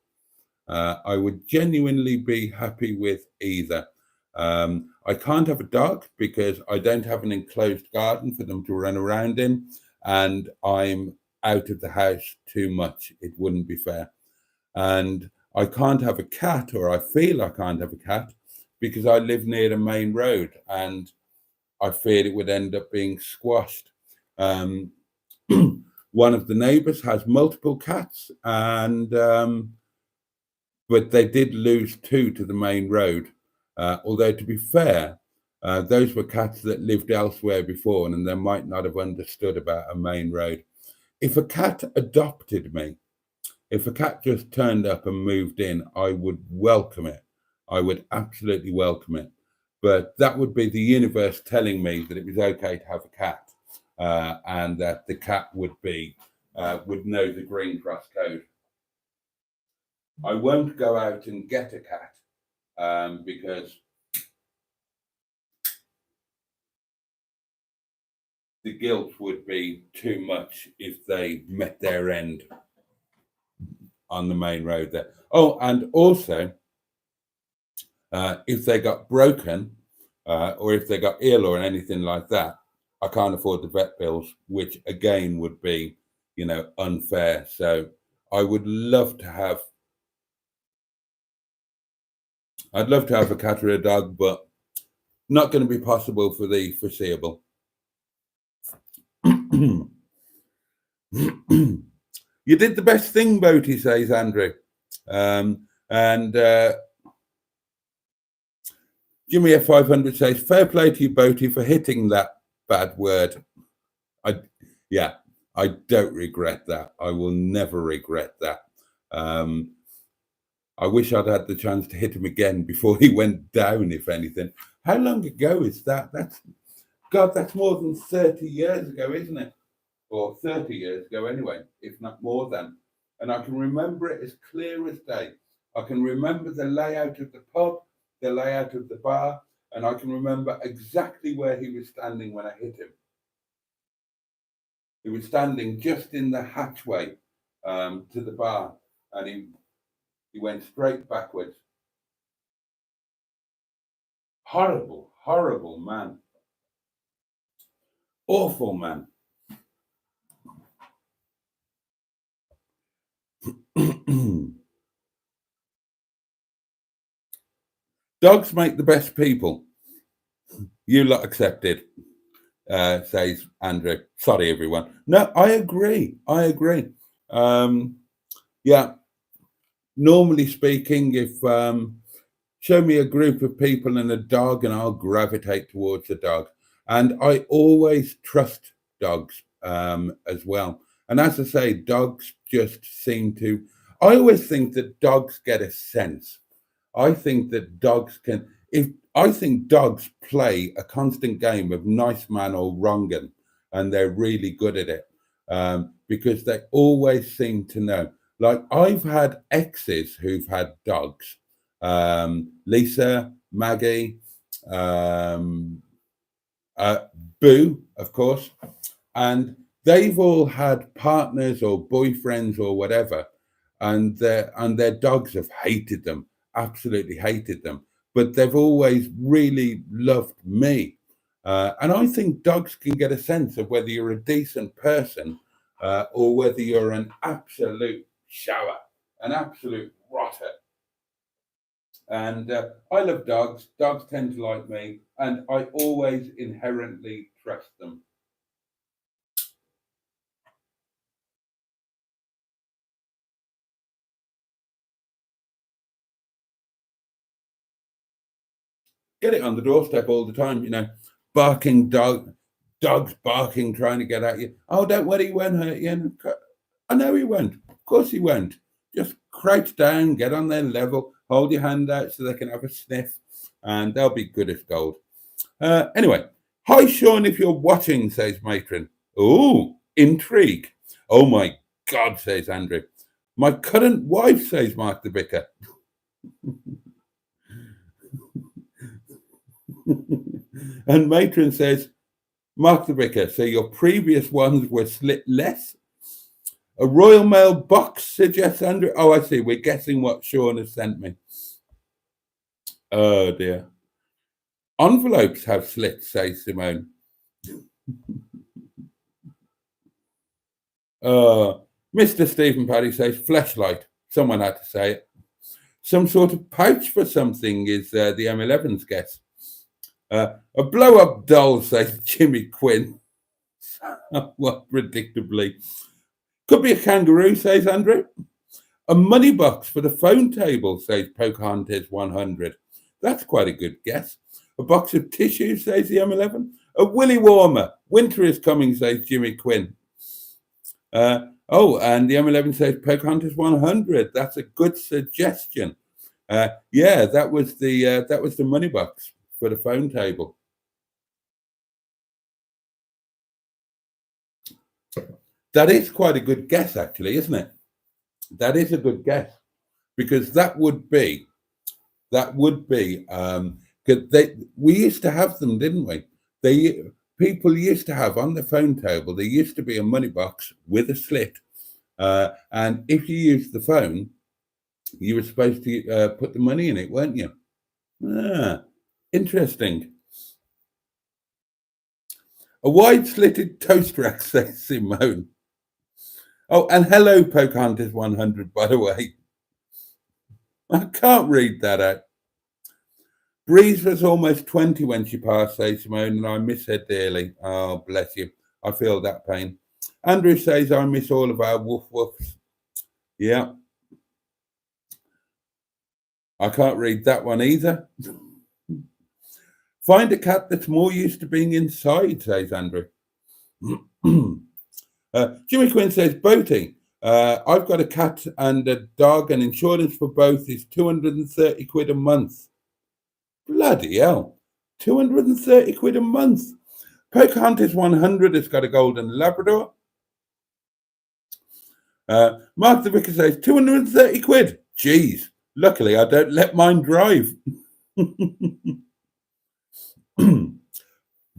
I would genuinely be happy with either. I can't have a dog because I don't have an enclosed garden for them to run around in, and I'm out of the house too much. It wouldn't be fair. And I can't have a cat, or I feel I can't have a cat, because I live near the main road, and I feared it would end up being squashed. Um, one of the neighbours has multiple cats, and but they did lose two to the main road. Although to be fair, those were cats that lived elsewhere before, and they might not have understood about a main road. If a cat adopted me, if a cat just turned up and moved in, I would welcome it. I would absolutely welcome it. But that would be the universe telling me that it was okay to have a cat, and that the cat would know the Green Cross code. I won't go out and get a cat because the guilt would be too much if they met their end on the main road there. Oh, and also, if they got broken or if they got ill or anything like that, I can't afford the vet bills, which again would be, unfair. So I would love to have. I'd love to have a cat or a dog, but not going to be possible for the foreseeable. You did the best thing, Boaty, says Andrew. And Jimmy F500 says, fair play to you, Boaty, for hitting that bad word. I don't regret that. I will never regret that. I wish I'd had the chance to hit him again before he went down, if anything. How long ago is that? That's more than 30 years ago, isn't it? Or 30 years ago anyway, if not more than. And I can remember it as clear as day. I can remember the layout of the pub, the layout of the bar, and I can remember exactly where he was standing when I hit him. He was standing just in the hatchway to the bar, and he went straight backwards. Horrible, horrible man. Awful man. Dogs make the best people. You lot accepted, says Andrew. Sorry, everyone. No, I agree. Yeah. Normally speaking, if show me a group of people and a dog, and I'll gravitate towards the dog. And I always trust dogs as well. And as I say, dogs just seem to. I always think that dogs get a sense. I think that dogs can. I think dogs play a constant game of nice man or wrong'un, and they're really good at it because they always seem to know. Like I've had exes who've had dogs, Lisa, Maggie, Boo, of course, and they've all had partners or boyfriends or whatever, and their dogs have hated them, absolutely hated them, but they've always really loved me. And I think dogs can get a sense of whether you're a decent person or whether you're an absolute shower, an absolute rotter. And I love dogs. Dogs tend to like me, and I always inherently trust them. Get it on the doorstep all the time, barking dogs barking, trying to get at you. Oh, don't worry, he won't hurt you. I know he won't. Of course he won't. Just crouch down, get on their level, hold your hand out so they can have a sniff, and they'll be good as gold. Anyway, hi, Sean, if you're watching, says Matron. Oh, intrigue. Oh, my God, says Andrew. My current wife, says Mark the Vicar. And Matron says, Mark the Vicar, so your previous ones were slit less? A Royal Mail box, suggests Andrew. Oh, I see. We're guessing what Sean has sent me. Oh, dear. Envelopes have slits, says Simone. Mr. Stephen Paddy says, fleshlight. Someone had to say it. Some sort of pouch for something is the M11's guess. A blow-up doll, says Jimmy Quinn. Well, predictably. Could be a kangaroo, says Andrew. A money box for the phone table, says Pocahontas 100. That's quite a good guess. A box of tissues, says the M11. A willy warmer. Winter is coming, says Jimmy Quinn. And the M11 says Pocahontas 100. That's a good suggestion. Yeah, that was the money box for the phone table. That is quite a good guess, actually, isn't it? That is a good guess because that would be because we used to have them, didn't we? People used to have on the phone table. There used to be a money box with a slit, and if you used the phone, you were supposed to put the money in it, weren't you? Ah, interesting. A wide slitted toast rack, says Simone. Oh, and hello, Pocahontas 100, by the way. I can't read that out. Breeze was almost 20 when she passed, says Simone, and I miss her dearly. Oh, bless you. I feel that pain. Andrew says, I miss all of our woof woofs. Yeah. I can't read that one either. Find a cat that's more used to being inside, says Andrew. Jimmy Quinn says, Boaty, I've got a cat and a dog, and insurance for both is 230 quid a month. Bloody hell. 230 quid a month. Pocahontas 100 has got a golden Labrador. Mark the Vicar says, 230 quid. Jeez. Luckily, I don't let mine drive.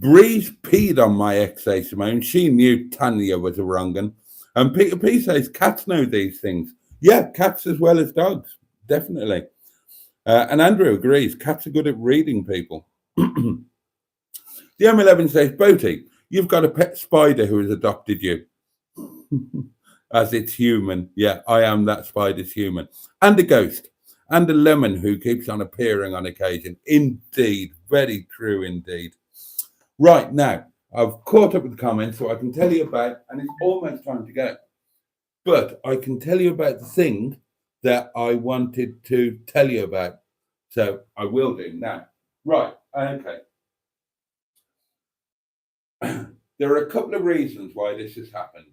Breeze peed on my ex, says Simone. She knew Tanya was a wrong one. And Peter P says, cats know these things. Yeah, cats as well as dogs. Definitely. And Andrew agrees. Cats are good at reading people. The M11 says, Boaty, you've got a pet spider who has adopted you. As it's human. Yeah, I am that spider's human. And a ghost. And a lemon who keeps on appearing on occasion. Indeed. Very true indeed. Right, now, I've caught up with the comments, so I can tell you about, and it's almost time to go, but I can tell you about the thing that I wanted to tell you about. So I will do now. Right, okay. There are a couple of reasons why this has happened.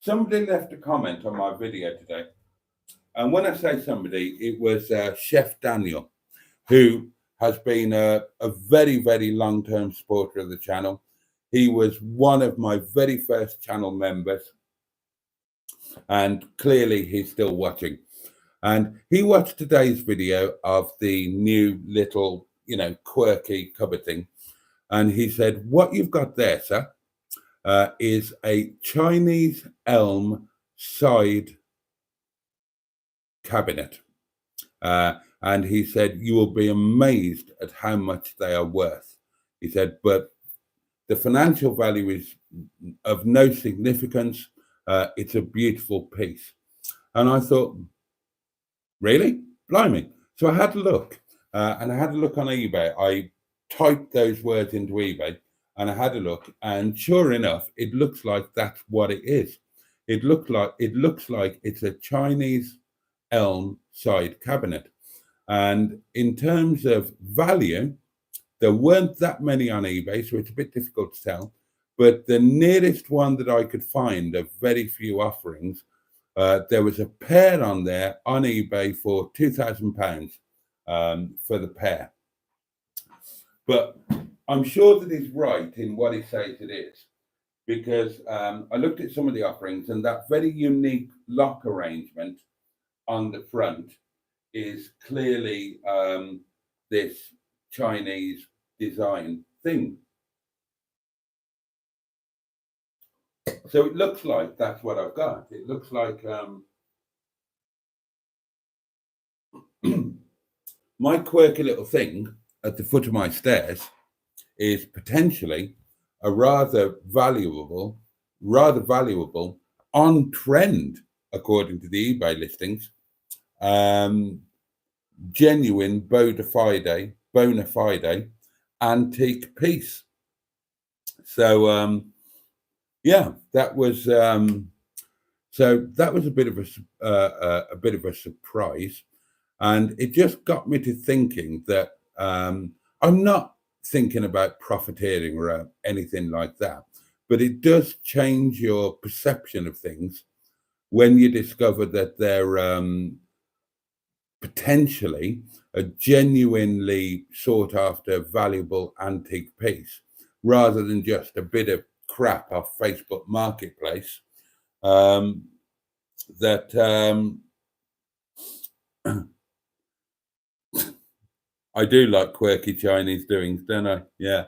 Somebody left a comment on my video today. And when I say somebody, it was Chef Daniel, who has been a very, very long-term supporter of the channel. He was one of my very first channel members. And clearly he's still watching. And he watched today's video of the new little, quirky cupboard thing. And he said, what you've got there, sir, is a Chinese elm side cabinet. And he said, you will be amazed at how much they are worth. He said, but the financial value is of no significance. It's a beautiful piece. And I thought, really? Blimey. So I had a look, and I had a look on eBay. I typed those words into eBay, and I had a look, and sure enough, it looks like that's what it is. It looks like it's a Chinese elm side cabinet. And in terms of value, there weren't that many on eBay, so it's a bit difficult to tell. But the nearest one that I could find of very few offerings, there was a pair on there on eBay for £2,000 for the pair. But I'm sure that he's right in what he says it is, because I looked at some of the offerings, and that very unique lock arrangement on the front is clearly this Chinese design thing. So it looks like that's what I've got. It looks like my quirky little thing at the foot of my stairs is potentially a rather valuable on trend according to the eBay listings. Genuine bona fide antique piece. So yeah, that was a bit of a surprise, and it just got me to thinking that I'm not thinking about profiteering or anything like that, but it does change your perception of things when you discover that they're potentially a genuinely sought after, valuable antique piece, rather than just a bit of crap off Facebook Marketplace. I do like quirky Chinese doings, don't I? Yeah.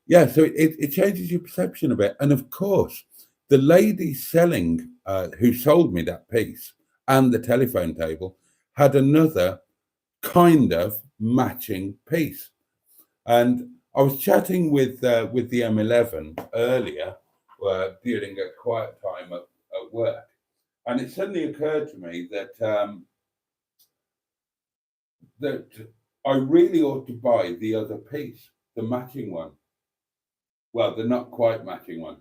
Yeah, so it changes your perception a bit. And of course, the lady selling, who sold me that piece and the telephone table, had another kind of matching piece. And I was chatting with the M11 earlier during a quiet time at work, and it suddenly occurred to me that that I really ought to buy the other piece, the matching one. Well, the not quite matching one.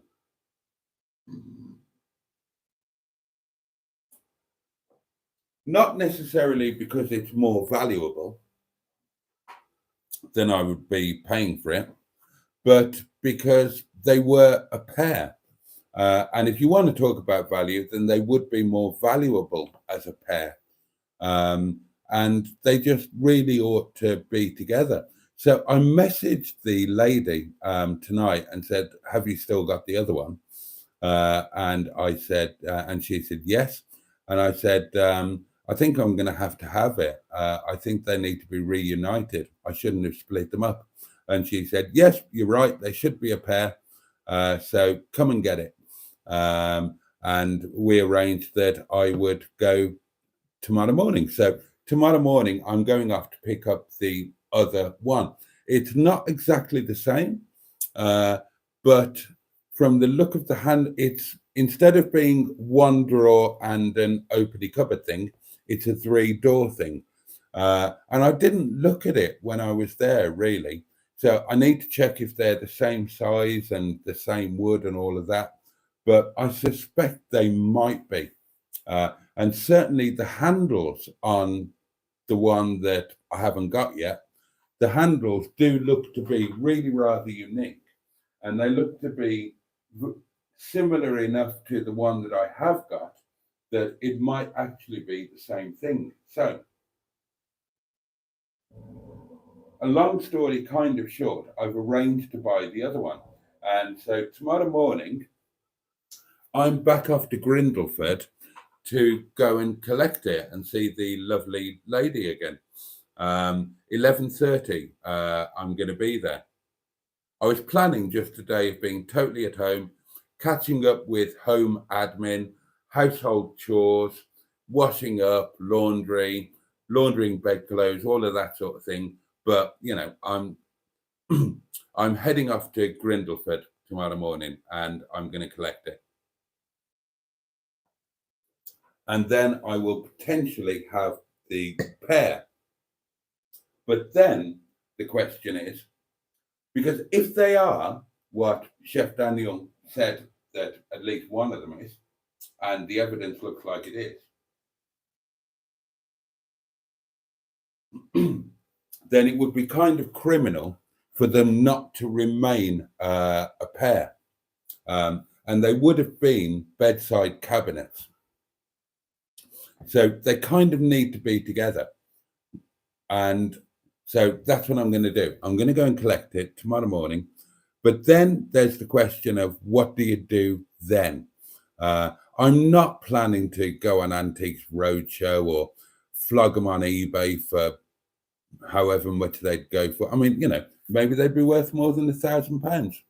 Not necessarily because it's more valuable than I would be paying for it, but because they were a pair. And if you want to talk about value, then they would be more valuable as a pair. And they just really ought to be together. So I messaged the lady tonight and said, "Have you still got the other one?" And I said, and she said, "Yes." And I said, "I think I'm going to have it. I think they need to be reunited. I shouldn't have split them up." And she said, "Yes, you're right. They should be a pair. So come and get it." And we arranged that I would go tomorrow morning. So tomorrow morning, I'm going off to pick up the other one. It's not exactly the same, but from the look of the hand, it's, instead of being one drawer and an opening cupboard thing, it's a 3-door thing. And I didn't look at it when I was there, really. So I need to check if they're the same size and the same wood and all of that. But I suspect they might be. And certainly the handles on the one that I haven't got yet, the handles do look to be really rather unique. And they look to be similar enough to the one that I have got that it might actually be the same thing. So, a long story kind of short, I've arranged to buy the other one. And so tomorrow morning, I'm back off to Grindleford to go and collect it and see the lovely lady again. 11:30, I'm going to be there. I was planning just a day of being totally at home, catching up with home admin, household chores, washing up, laundering bedclothes, all of that sort of thing. But I'm I'm heading off to Grindleford tomorrow morning, and I'm going to collect it. And then I will potentially have the pair. But then the question is, because if they are what Chef Daniel said that at least one of them is, and the evidence looks like it is, then it would be kind of criminal for them not to remain a pair. And they would have been bedside cabinets. So they kind of need to be together. And so that's what I'm going to do. I'm going to go and collect it tomorrow morning. But then there's the question of, what do you do then? I'm not planning to go on Antiques Roadshow or flog them on eBay for however much they'd go for. I mean, maybe they'd be worth more than £1,000.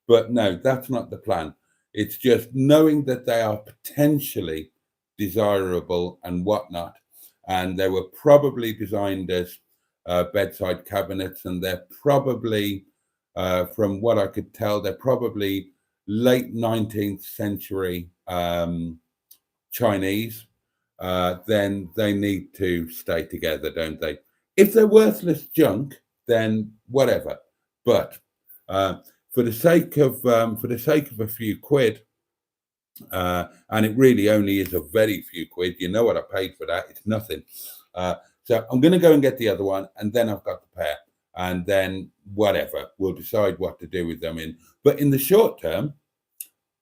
But no, that's not the plan. It's just knowing that they are potentially desirable and whatnot. And they were probably designed as bedside cabinets, and they're probably, from what I could tell, they're probably late 19th century Chinese, then they need to stay together, don't they? If they're worthless junk, then whatever. But for the sake of a few quid, and it really only is a very few quid. You know what I paid for that? It's nothing. So I'm going to go and get the other one, and then I've got the pair, and then whatever, we'll decide what to do with them in. But in the short term,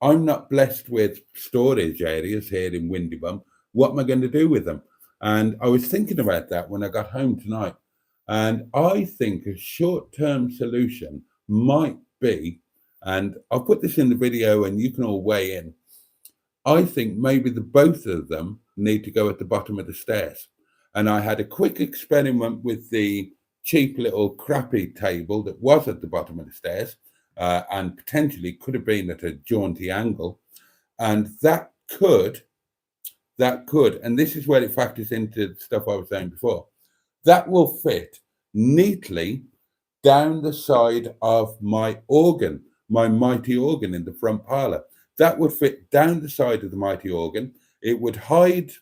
I'm not blessed with storage areas here in Windybum. What am I going to do with them? And I was thinking about that when I got home tonight. And I think a short-term solution might be, and I'll put this in the video and you can all weigh in. I think maybe the both of them need to go at the bottom of the stairs. And I had a quick experiment with the cheap little crappy table that was at the bottom of the stairs, and potentially could have been at a jaunty angle. And that could, and this is where it factors into the stuff I was saying before, that will fit neatly down the side of my organ, my mighty organ in the front parlour. That would fit down the side of the mighty organ. It would hide,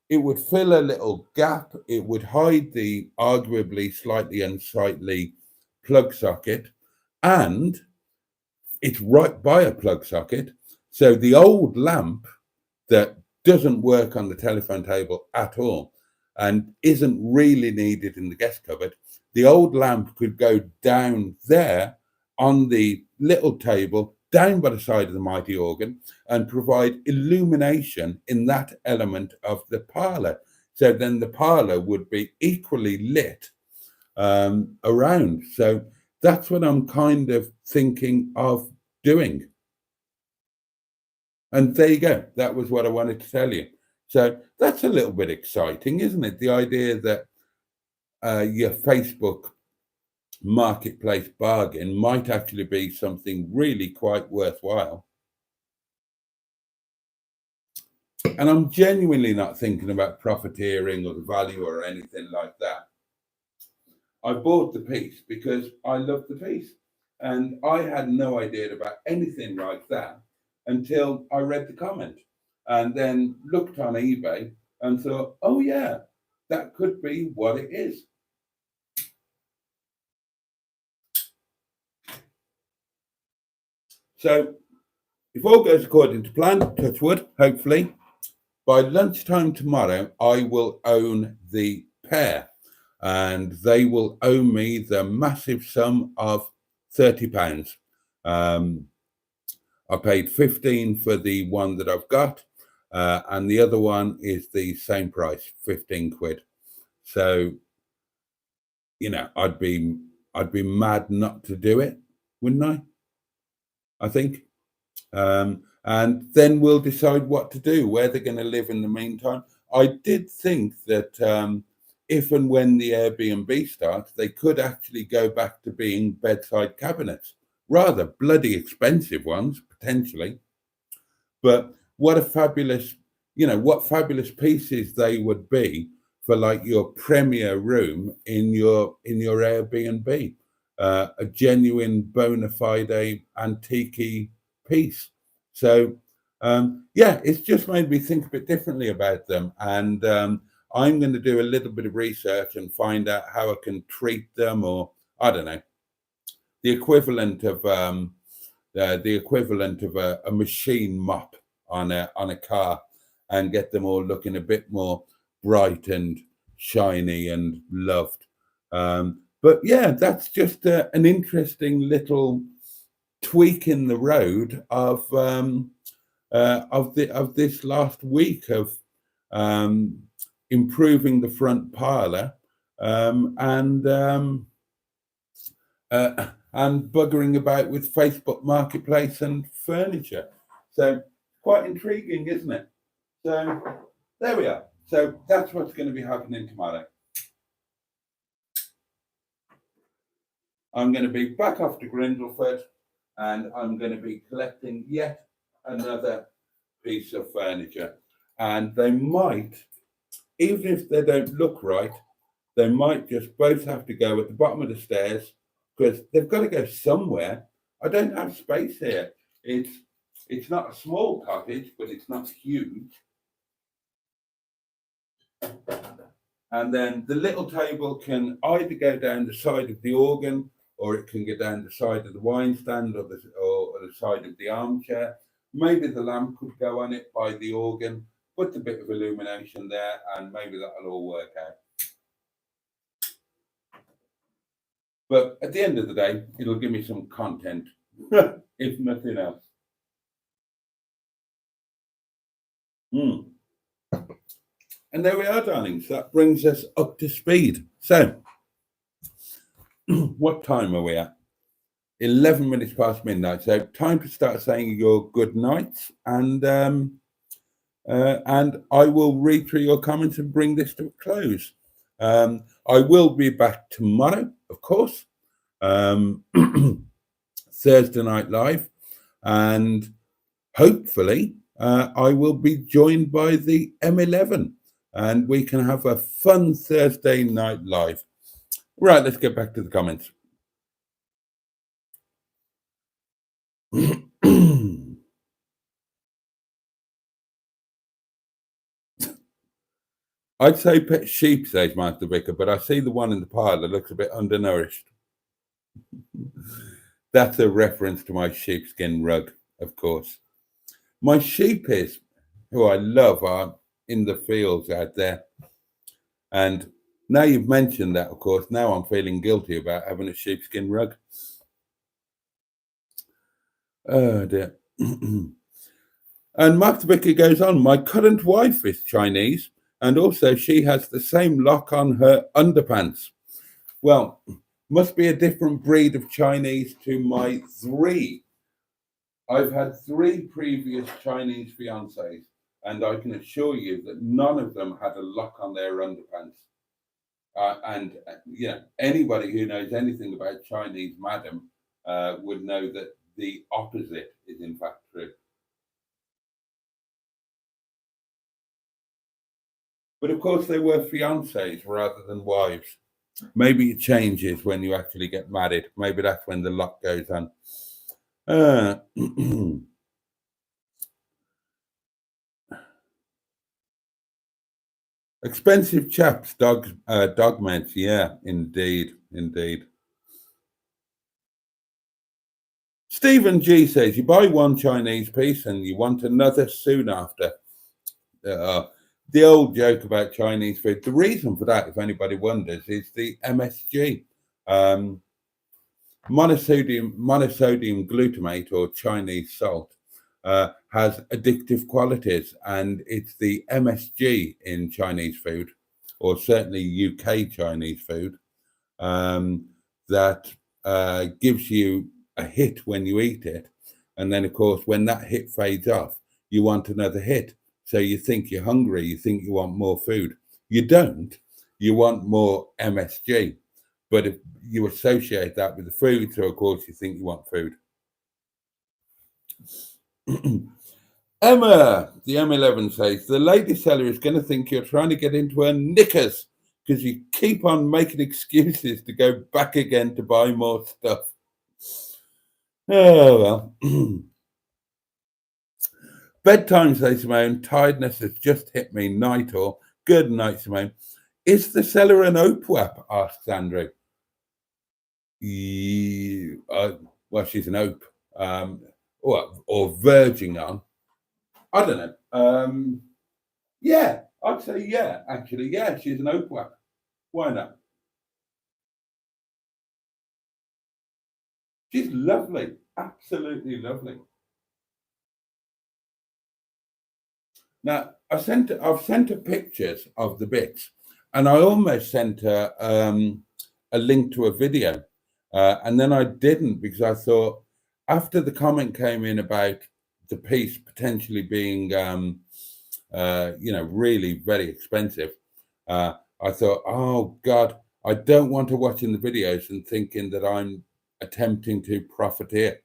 it would fill a little gap. It would hide the arguably slightly unsightly plug socket. And it's right by a plug socket. So the old lamp that doesn't work on the telephone table at all and isn't really needed in the guest cupboard, the old lamp could go down there on the little table, down by the side of the mighty organ, and provide illumination in that element of the parlour. So then the parlour would be equally lit around. So that's what I'm kind of thinking of doing. And there you go. That was what I wanted to tell you. So that's a little bit exciting, isn't it? The idea that your Facebook marketplace bargain might actually be something really quite worthwhile. And I'm genuinely not thinking about profiteering or the value or anything like that. I bought the piece because I love the piece. And I had no idea about anything like that until I read the comment and then looked on eBay and thought, oh, yeah, that could be what it is. So if all goes according to plan, touch wood, hopefully, by lunchtime tomorrow, I will own the pair and they will owe me the massive sum of £30. I paid 15 for the one that I've got, and the other one is the same price, 15 quid. So, you know, I'd be mad not to do it, wouldn't I? I think. And then we'll decide what to do, where they're going to live in the meantime. I did think that if and when the Airbnb starts, they could actually go back to being bedside cabinets, rather bloody expensive ones, potentially. But what a fabulous, what fabulous pieces they would be for like your premier room in your Airbnb, a genuine bona fide antique piece. So yeah, it's just made me think a bit differently about them, and I'm going to do a little bit of research and find out how I can treat them, or I don't know, the equivalent of a machine mop on a car, and get them all looking a bit more bright and shiny and loved. But yeah, that's just an interesting little tweak in the road of this last week of improving the front parlour and buggering about with Facebook Marketplace and furniture. So quite intriguing, isn't it? So there we are. So that's what's going to be happening tomorrow. I'm going to be back off to Grindleford, and I'm going to be collecting yet another piece of furniture. And they might, even if they don't look right, they might just both have to go at the bottom of the stairs, because they've got to go somewhere. I don't have space here. It's It's not a small cottage, but it's not huge. And then the little table can either go down the side of the organ, or it can go down the side of the wine stand, or the side of the armchair. Maybe the lamp could go on it by the organ, put a bit of illumination there, and maybe that'll all work out. But at the end of the day, it'll give me some content, if nothing else. And there we are, darlings. That brings us up to speed. So, what time are we at? 11 minutes past midnight. So, time to start saying your good nights. And I will read through your comments and bring this to a close. I will be back tomorrow, of course, Thursday Night Live. And hopefully, I will be joined by the M11. And we can have a fun Thursday Night Live. Right, let's get back to the comments. I'd say pet sheep, says Master Vicar, but I see the one in the pile that looks a bit undernourished. That's a reference to my sheepskin rug, of course. My sheepies, who I love, are in the fields out there. And now you've mentioned that, of course, now I'm feeling guilty about having a sheepskin rug. Oh, dear. And Master Vicky goes on, my current wife is Chinese, and also she has the same lock on her underpants. Well, must be a different breed of Chinese to my three. I've had 3 previous Chinese fiancés, and I can assure you that none of them had a lock on their underpants. Anybody who knows anything about Chinese madam would know that the opposite is in fact true. But of course, they were fiancés rather than wives. Maybe it changes when you actually get married. Maybe that's when the lock goes on. Expensive chaps, dog meds. Yeah, indeed. Stephen G says you buy one Chinese piece and you want another soon after. The old joke about Chinese food. The reason for that, if anybody wonders, is the MSG. Monosodium glutamate, or Chinese salt, has addictive qualities, and it's the MSG in Chinese food, or certainly UK Chinese food, that gives you a hit when you eat it. And then, of course, when that hit fades off, you want another hit. So you think you're hungry, you think you want more food. You don't, you want more MSG. But if you associate that with the food, so of course you think you want food. Emma, the M11 says, the lady seller is going to think you're trying to get into her knickers because you keep on making excuses to go back again to buy more stuff. Oh, well. Bedtime, says Simone. Tiredness has just hit me. Night or good night, Simone. Is the seller an OPWAP? Asks Andrew. Well, she's an OP. Or verging on. I don't know. Yeah, I'd say yeah, actually. Yeah, she's an OPWAP. Why not? She's lovely. Absolutely lovely. Now, I've sent her pictures of the bits, and I almost sent her a link to a video, and then I didn't because I thought after the comment came in about the piece potentially being, really very expensive, I thought, oh God, I don't want to watch in the videos and thinking that I'm attempting to profiteer,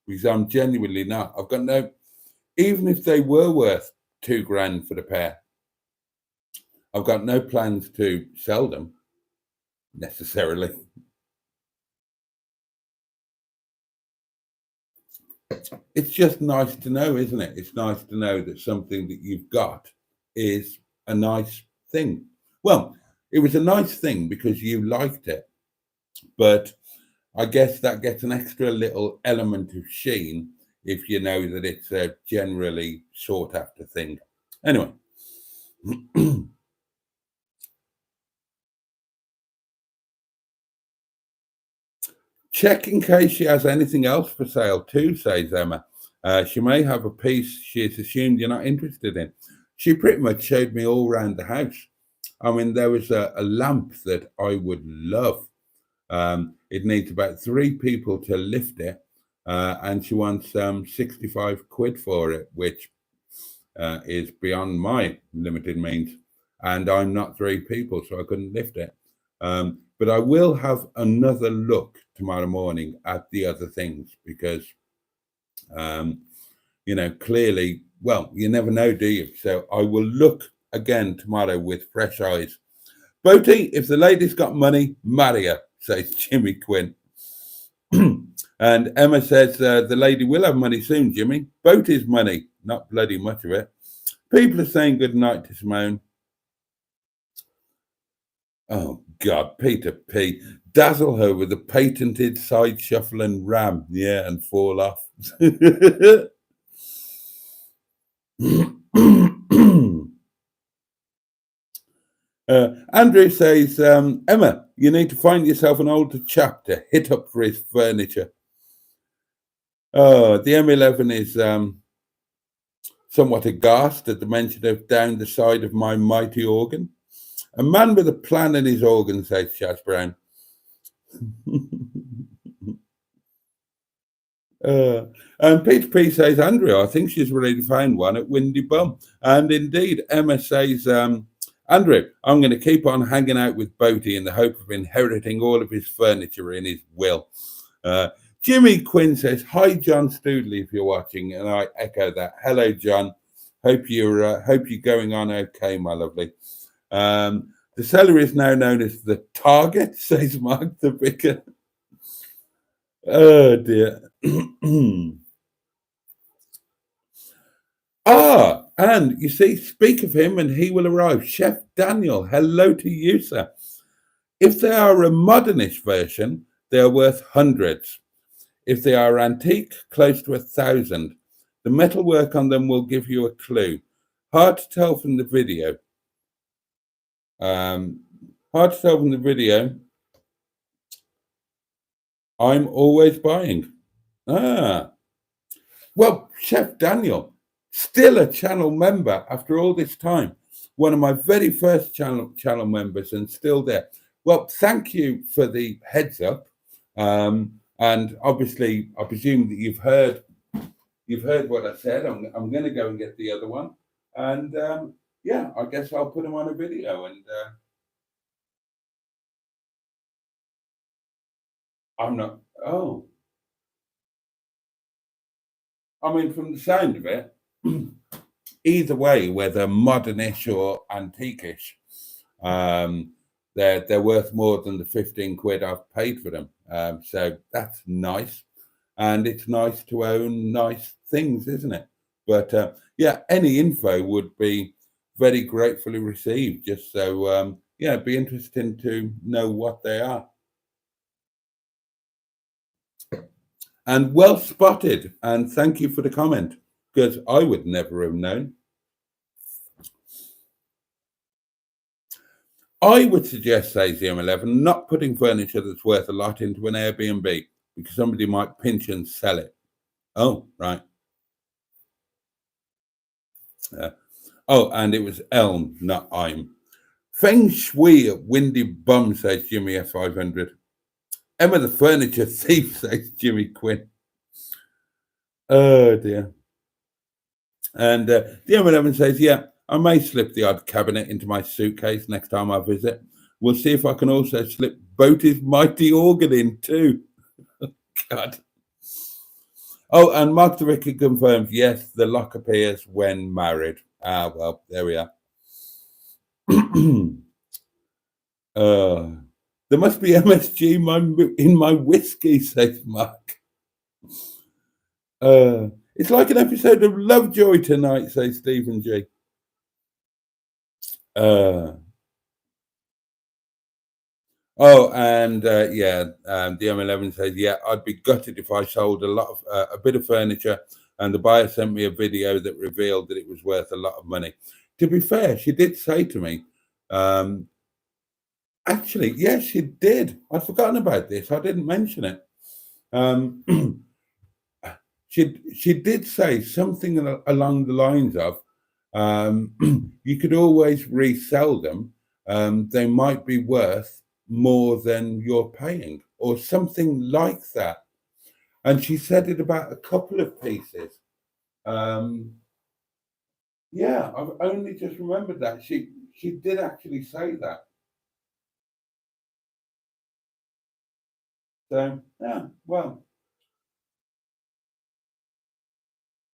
because I'm genuinely not. I've got no, even if they were worth £2,000 for the pair, I've got no plans to sell them necessarily. it's just nice to know, isn't it? It's nice to know that something that you've got is a nice thing. Well, it was a nice thing because you liked it, but I guess that gets an extra little element of sheen if you know that it's a generally sought after thing. Anyway, check in case she has anything else for sale too, says Emma. She may have a piece she's assumed you're not interested in. She pretty much showed me all round the house. I mean, there was a lamp that I would love. It needs about 3 people to lift it, and she wants 65 quid for it, which is beyond my limited means. And I'm not 3 people, so I couldn't lift it. But I will have another look tomorrow morning at the other things because, um, clearly, well, you never know, do you? So I will look again tomorrow with fresh eyes. Boaty, if the lady's got money, marry her, says Jimmy Quinn. And Emma says, the lady will have money soon, Jimmy. Boaty's money, not bloody much of it. People are saying good night to Simone. Oh, God, Peter P. Dazzle her with a patented side shuffle and ram. Yeah, and fall off. Andrew says, Emma, you need to find yourself an older chap to hit up for his furniture. Oh, the M11 is somewhat aghast at the mention of down the side of my mighty organ. A man with a plan in his organ, says Chaz Brown. And Peter P says, Andrew, I think she's already found one at Windy Bum. And indeed, Emma says, Andrew, I'm going to keep on hanging out with Boaty in the hope of inheriting all of his furniture in his will. Jimmy Quinn says, hi, John Stoodley, if you're watching. And I echo that. Hello, John. Hope you're going on okay, my lovely. The seller is now known as the target, says Mark the Vicar. Oh, dear. And you see, speak of him and he will arrive. Chef Daniel, hello to you, sir. If they are a modernish version, they are worth hundreds. If they are antique, close to 1,000. The metalwork on them will give you a clue. Hard to tell from the video. I'm always buying. Well, Chef Daniel, still a channel member after all this time. One of my very first channel members and still there. Well, thank you for the heads up. And obviously, I presume that you've heard what I said. I'm going to go and get the other one. And yeah, I guess I'll put them on a video. And I'm not. Oh, I mean, from the sound of it, either way, whether modernish or antiquish, they're worth more than the 15 quid I've paid for them. So that's nice, and it's nice to own nice things, isn't it? But yeah, any info would be very gratefully received. Just so yeah, it'd be interesting to know what they are. And well spotted, and thank you for the comment, because I would never have known. I would suggest, says the M11, not putting furniture that's worth a lot into an Airbnb because somebody might pinch and sell it. Oh, right. Oh, and it was Elm, not I'm. Feng Shui at Windy Bum, says Jimmy F500. Emma the furniture thief, says Jimmy Quinn. Oh, dear. And the M11 says, yeah, I may slip the odd cabinet into my suitcase next time I visit. We'll see if I can also slip Boaty's mighty organ in too. God. Oh, and Mark the Vicar confirms, yes, the lock appears when married. Ah, well, there we are. There must be MSG in my whiskey, says Mark. It's like an episode of Lovejoy tonight, says Stephen G. Oh, and the M11 says, yeah, I'd be gutted if I sold a bit of furniture and the buyer sent me a video that revealed that it was worth a lot of money. To be fair, she did say to me, actually, yes, she did. I'd forgotten about this. I didn't mention it. Um, she did say something along the lines of, you could always resell them. They might be worth more than you're paying, or something like that. And she said it about a couple of pieces. Yeah, I've only just remembered that she did actually say that. So yeah, well,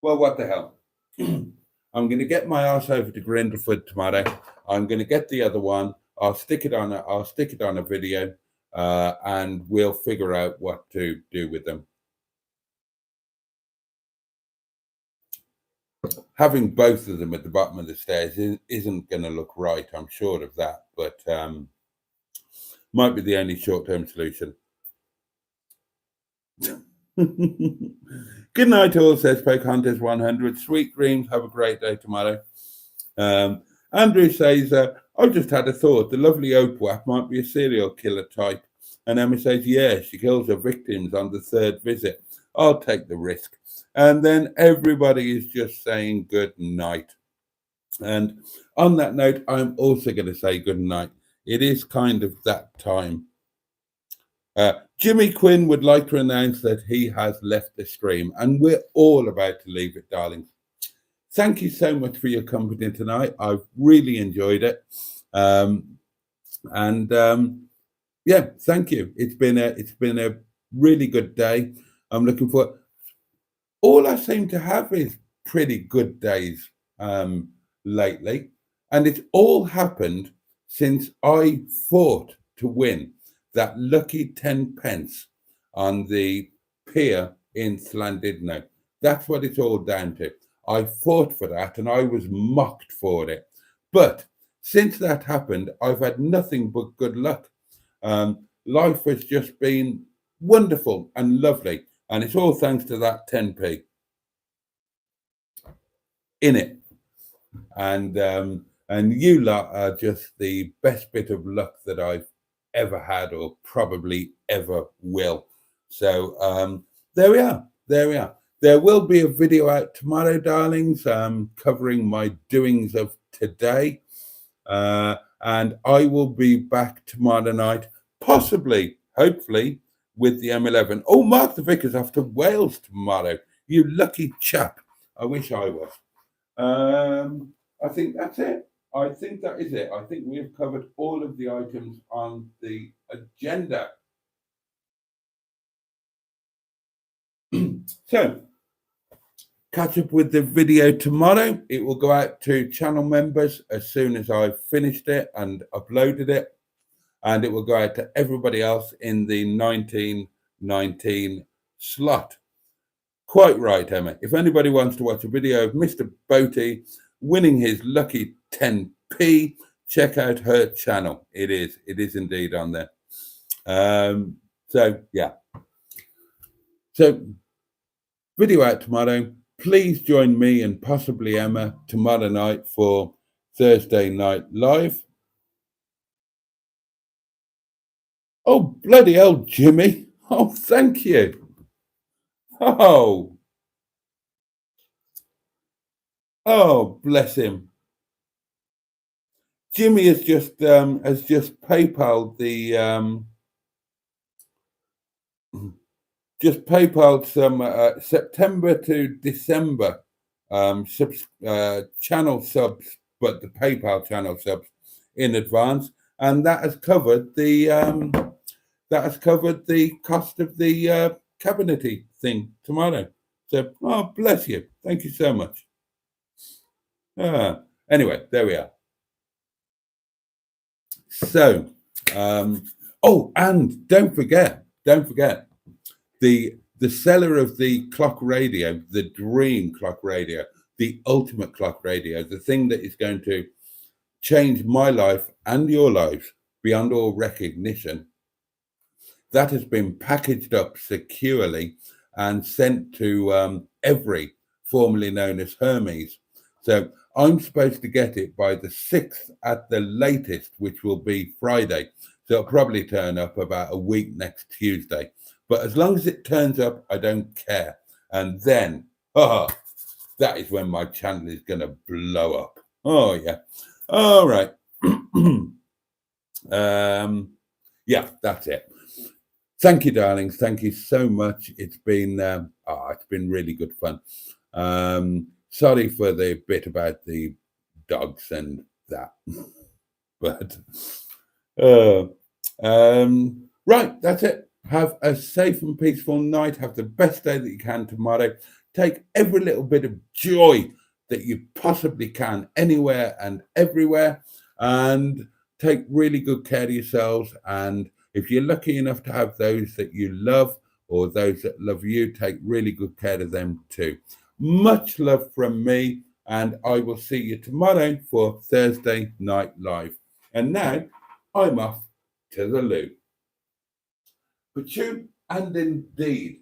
what the hell? I'm going to get my ass over to Grindelford tomorrow. I'm going to get the other one. I'll stick it on a video, and we'll figure out what to do with them. Having both of them at the bottom of the stairs isn't going to look right. I'm sure of that, but might be the only short-term solution. Good night, all, says Pocahontas 100. Sweet dreams. Have a great day tomorrow. Andrew says, I've just had a thought. The lovely Opwap might be a serial killer type. And Emma says, yeah, she kills her victims on the third visit. I'll take the risk. And then everybody is just saying good night. And on that note, I'm also going to say good night. It is kind of that time. Jimmy Quinn would like to announce that he has left the stream, and we're all about to leave it, darlings. Thank you so much for your company tonight. I've really enjoyed it. Yeah, thank you. It's been a really good day. I'm looking for. All I seem to have is pretty good days lately, and it's all happened since I fought to win that lucky 10 pence on the pier in Llandudno. That's what it's all down to. I fought for that and I was mocked for it. But since that happened, I've had nothing but good luck. Life has just been wonderful and lovely. And it's all thanks to that 10p in it. And you lot are just the best bit of luck that I've ever had or probably ever will. So there we are. There will be a video out tomorrow, darlings, covering my doings of today. And I will be back tomorrow night, possibly, hopefully, with the M11. Oh, Mark the Vicar's off to Wales tomorrow. You lucky chap. I wish I was. I think that's it. I think that is it. I think we have covered all of the items on the agenda. So, catch up with the video tomorrow. It will go out to channel members as soon as I've finished it and uploaded it. And it will go out to everybody else in the 1919 slot. Quite right, Emma. If anybody wants to watch a video of Mr. Boaty winning his lucky 10p, check out her channel. It is indeed on there. So yeah. So video out tomorrow. Please join me and possibly Emma tomorrow night for Thursday Night Live. Oh, bloody hell, Jimmy. Oh, thank you. Oh, bless him. Jimmy has just PayPal'd some September to December channel subs, but the PayPal channel subs in advance, and that has covered the cost of the cabinety thing tomorrow. So, oh, bless you. Thank you so much. Anyway, there we are. So, oh, and don't forget, the the seller of the clock radio, the dream clock radio, the ultimate clock radio, the thing that is going to change my life and your lives beyond all recognition, that has been packaged up securely and sent to every formerly known as Hermes. So I'm supposed to get it by the 6th at the latest, which will be Friday. So it'll probably turn up about a week next Tuesday. But as long as it turns up, I don't care. And then, that is when my channel is going to blow up. Oh, yeah. All right. Yeah, that's it. Thank you, darlings. Thank you so much. It's been really good fun. Sorry for the bit about the dogs and that, but right, that's it. Have a safe and peaceful night. Have the best day that you can tomorrow. Take every little bit of joy that you possibly can anywhere and everywhere, and take really good care of yourselves. And if you're lucky enough to have those that you love or those that love you, take really good care of them too. Much love from me, and I will see you tomorrow for Thursday Night Live. And now I'm off to the loo. But you, and indeed,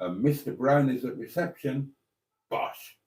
Mr. Brown is at reception. Bosh.